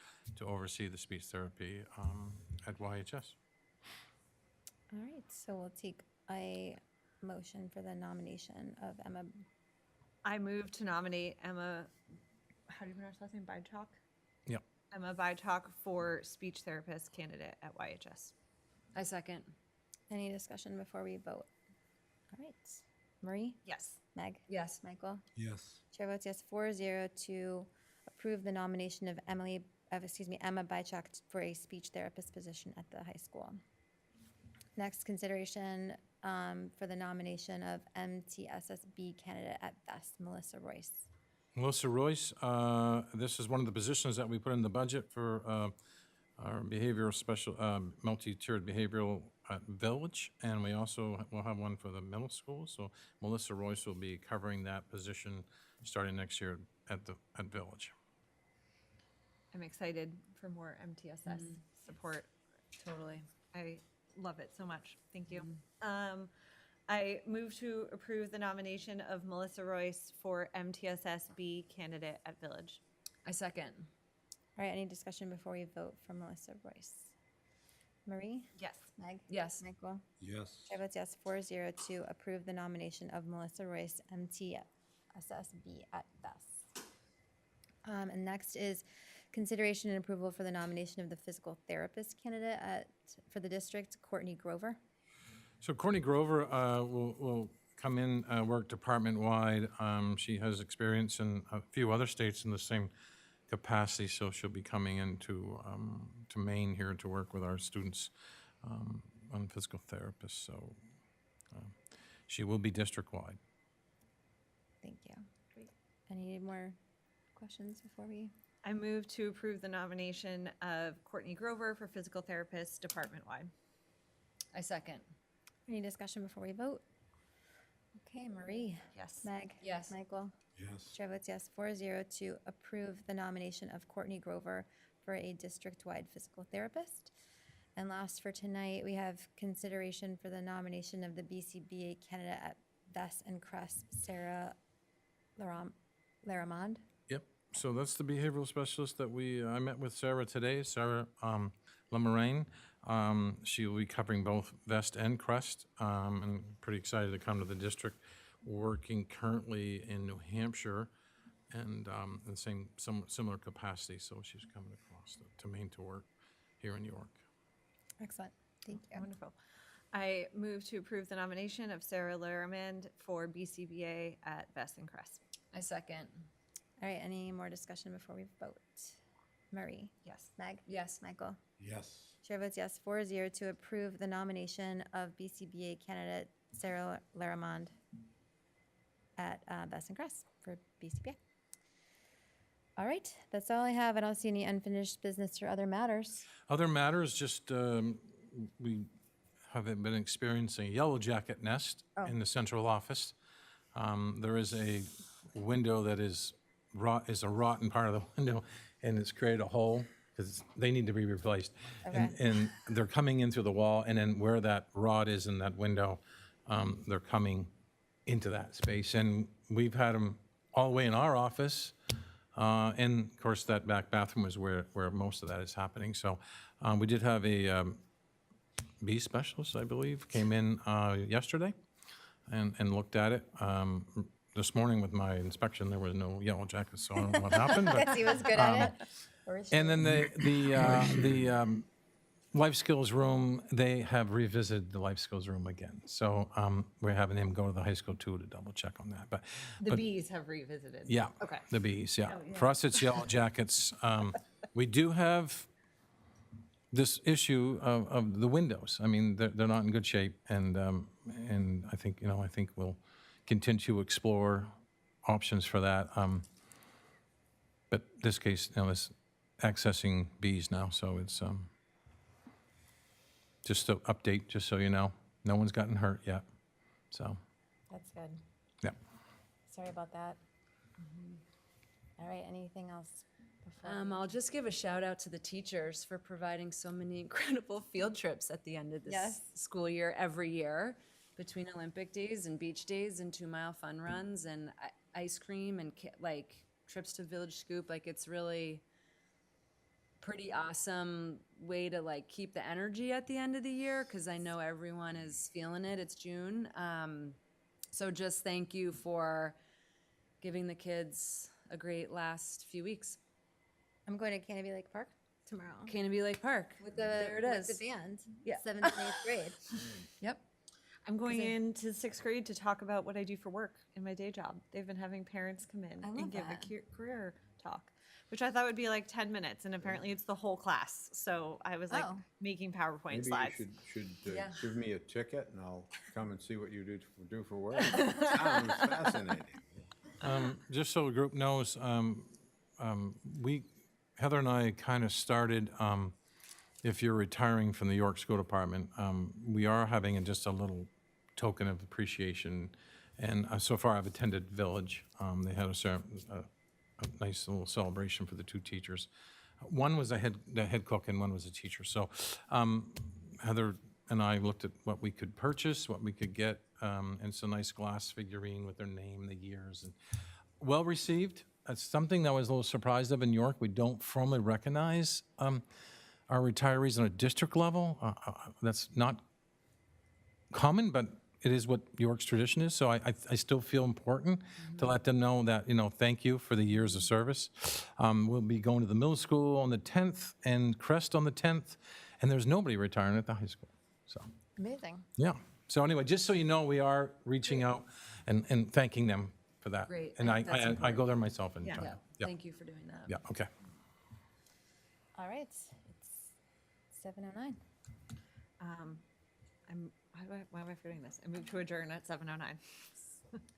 oversee the speech therapy at YHS. All right, so we'll take a motion for the nomination of Emma. I move to nominate Emma, how do you pronounce her last name? Bajczak? Yep. Emma Bajczak for speech therapist candidate at YHS. I second. Any discussion before we vote? All right, Marie? Yes. Meg? Yes. Michael? Yes. Chair votes yes, 4-0 to approve the nomination of Emma Bajczak for a speech therapist position at the high school. Next, consideration for the nomination of MTSSB candidate at VEST, Melissa Royce. Melissa Royce, this is one of the positions that we put in the budget for our behavioral multi-tiered behavioral village, and we also will have one for the middle school. So Melissa Royce will be covering that position starting next year at Village. I'm excited for more MTSS support. Totally. I love it so much. Thank you. I move to approve the nomination of Melissa Royce for MTSSB candidate at Village. I second. All right, any discussion before we vote for Melissa Royce? Marie? Yes. Meg? Yes. Michael? Yes. Chair votes yes, 4-0 to approve the nomination of Melissa Royce, MTSSB at VEST. And next is consideration and approval for the nomination of the physical therapist candidate for the district, Courtney Grover. So Courtney Grover will come in, work department-wide. She has experience in a few other states in the same capacity, so she'll be coming into to Maine here to work with our students on physical therapists. So she will be district-wide. Thank you. Great. Any more questions before we? I move to approve the nomination of Courtney Grover for physical therapist department-wide. I second. Any discussion before we vote? Okay, Marie? Yes. Meg? Yes. Michael? Yes. Chair votes yes, 4-0 to approve the nomination of Courtney Grover for a district-wide physical therapist. And last for tonight, we have consideration for the nomination of the BCBA candidate at VEST and CRESP, Sarah Laramond. Yep. So that's the behavioral specialist that I met with Sarah today, Sarah Lamoraine. She will be covering both VEST and CREST, and pretty excited to come to the district. Working currently in New Hampshire, and in the same similar capacity. So she's coming across to Maine to work here in York. Excellent. Thank you. Wonderful. I move to approve the nomination of Sarah Laramond for BCBA at VEST and CRESP. I second. All right, any more discussion before we vote? Marie? Yes. Meg? Yes. Michael? Yes. Chair votes yes, 4-0 to approve the nomination of BCBA candidate Sarah Laramond at Best and Crest for BCBA. All right, that's all I have. I don't see any unfinished business or other matters. Other matters, just we have been experiencing a yellow jacket nest in the central office. There is a window that is a rotten part of the window, and it's created a hole because they need to be replaced. And they're coming in through the wall, and then where that rod is in that window, they're coming into that space. And we've had them all the way in our office. And of course, that back bathroom is where most of that is happening. So we did have a bee specialist, I believe, came in yesterday and looked at it. This morning with my inspection, there was no yellow jackets, so I don't know what happened. But, He was good at it. Or is she? and then the life skills room, they have revisited the life skills room again. So we're having him go to the high school too to double check on that. But The bees have revisited. yeah, Okay. the bees, yeah. For us, it's yellow jackets. We do have this issue of the windows. I mean, they're not in good shape, and I think we'll continue to explore options for that. But this case, it's accessing bees now, so it's just an update, just so you know. No one's gotten hurt yet, so, That's good. yeah. Sorry about that. All right, anything else? before I'll just give a shout out to the teachers for providing so many incredible field trips at the end of this Yes. school year every year, between Olympic days and beach days and 2-mile fun runs and ice cream and like trips to Village Scoop. Like, it's really pretty awesome way to like keep the energy at the end of the year, because I know everyone is feeling it. It's June. So just thank you for giving the kids a great last few weeks. I'm going to Canopy Lake Park tomorrow. Canopy Lake Park. There it is. With the band. Yeah. 7th and 8th grade. Yep. I'm going into 6th grade to talk about what I do for work in my day job. They've been having parents come in love and give that. a career talk, which I thought would be like 10 minutes, and apparently it's the whole class. So I was like Oh. making PowerPoint Maybe slides. you should Yeah. give me a ticket and I'll come and see what you do for work. Sounds fascinating. Just so the group knows, Heather and I kind of started, if you're retiring from the York School Department, we are having just a little token of appreciation. And so far, I've attended Village. They had a nice little celebration for the two teachers. One was the head cook and one was a teacher. So Heather and I looked at what we could purchase, what we could get, and it's a nice glass figurine with their name, the years, and well received. It's something that I was a little surprised of in York. We don't formally recognize our retirees on a district level. That's not common, but it is what York's tradition is. So I still feel important to let them know that, thank you for the years of service. We'll be going to the middle school on the 10th and Crest on the 10th, and there's nobody retiring at the high school. So, Amazing. yeah. So anyway, just so you know, we are reaching out and thanking them for that. Great. And I think that's I go important. there myself and Yeah. try. Yeah. Yeah. Thank you for doing that. Yeah, okay. All right, it's 7:09. Why am I forgetting this? I moved to adjourn at 7:09.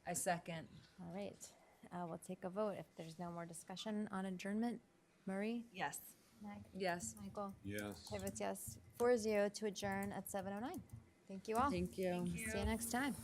I second. All right, we'll take a vote if there's no more discussion on adjournment. Marie? Yes. Meg? Yes. Michael? Yes. I vote yes. 4-0 to adjourn at 7:09. Thank you all. Thank you. See you next time.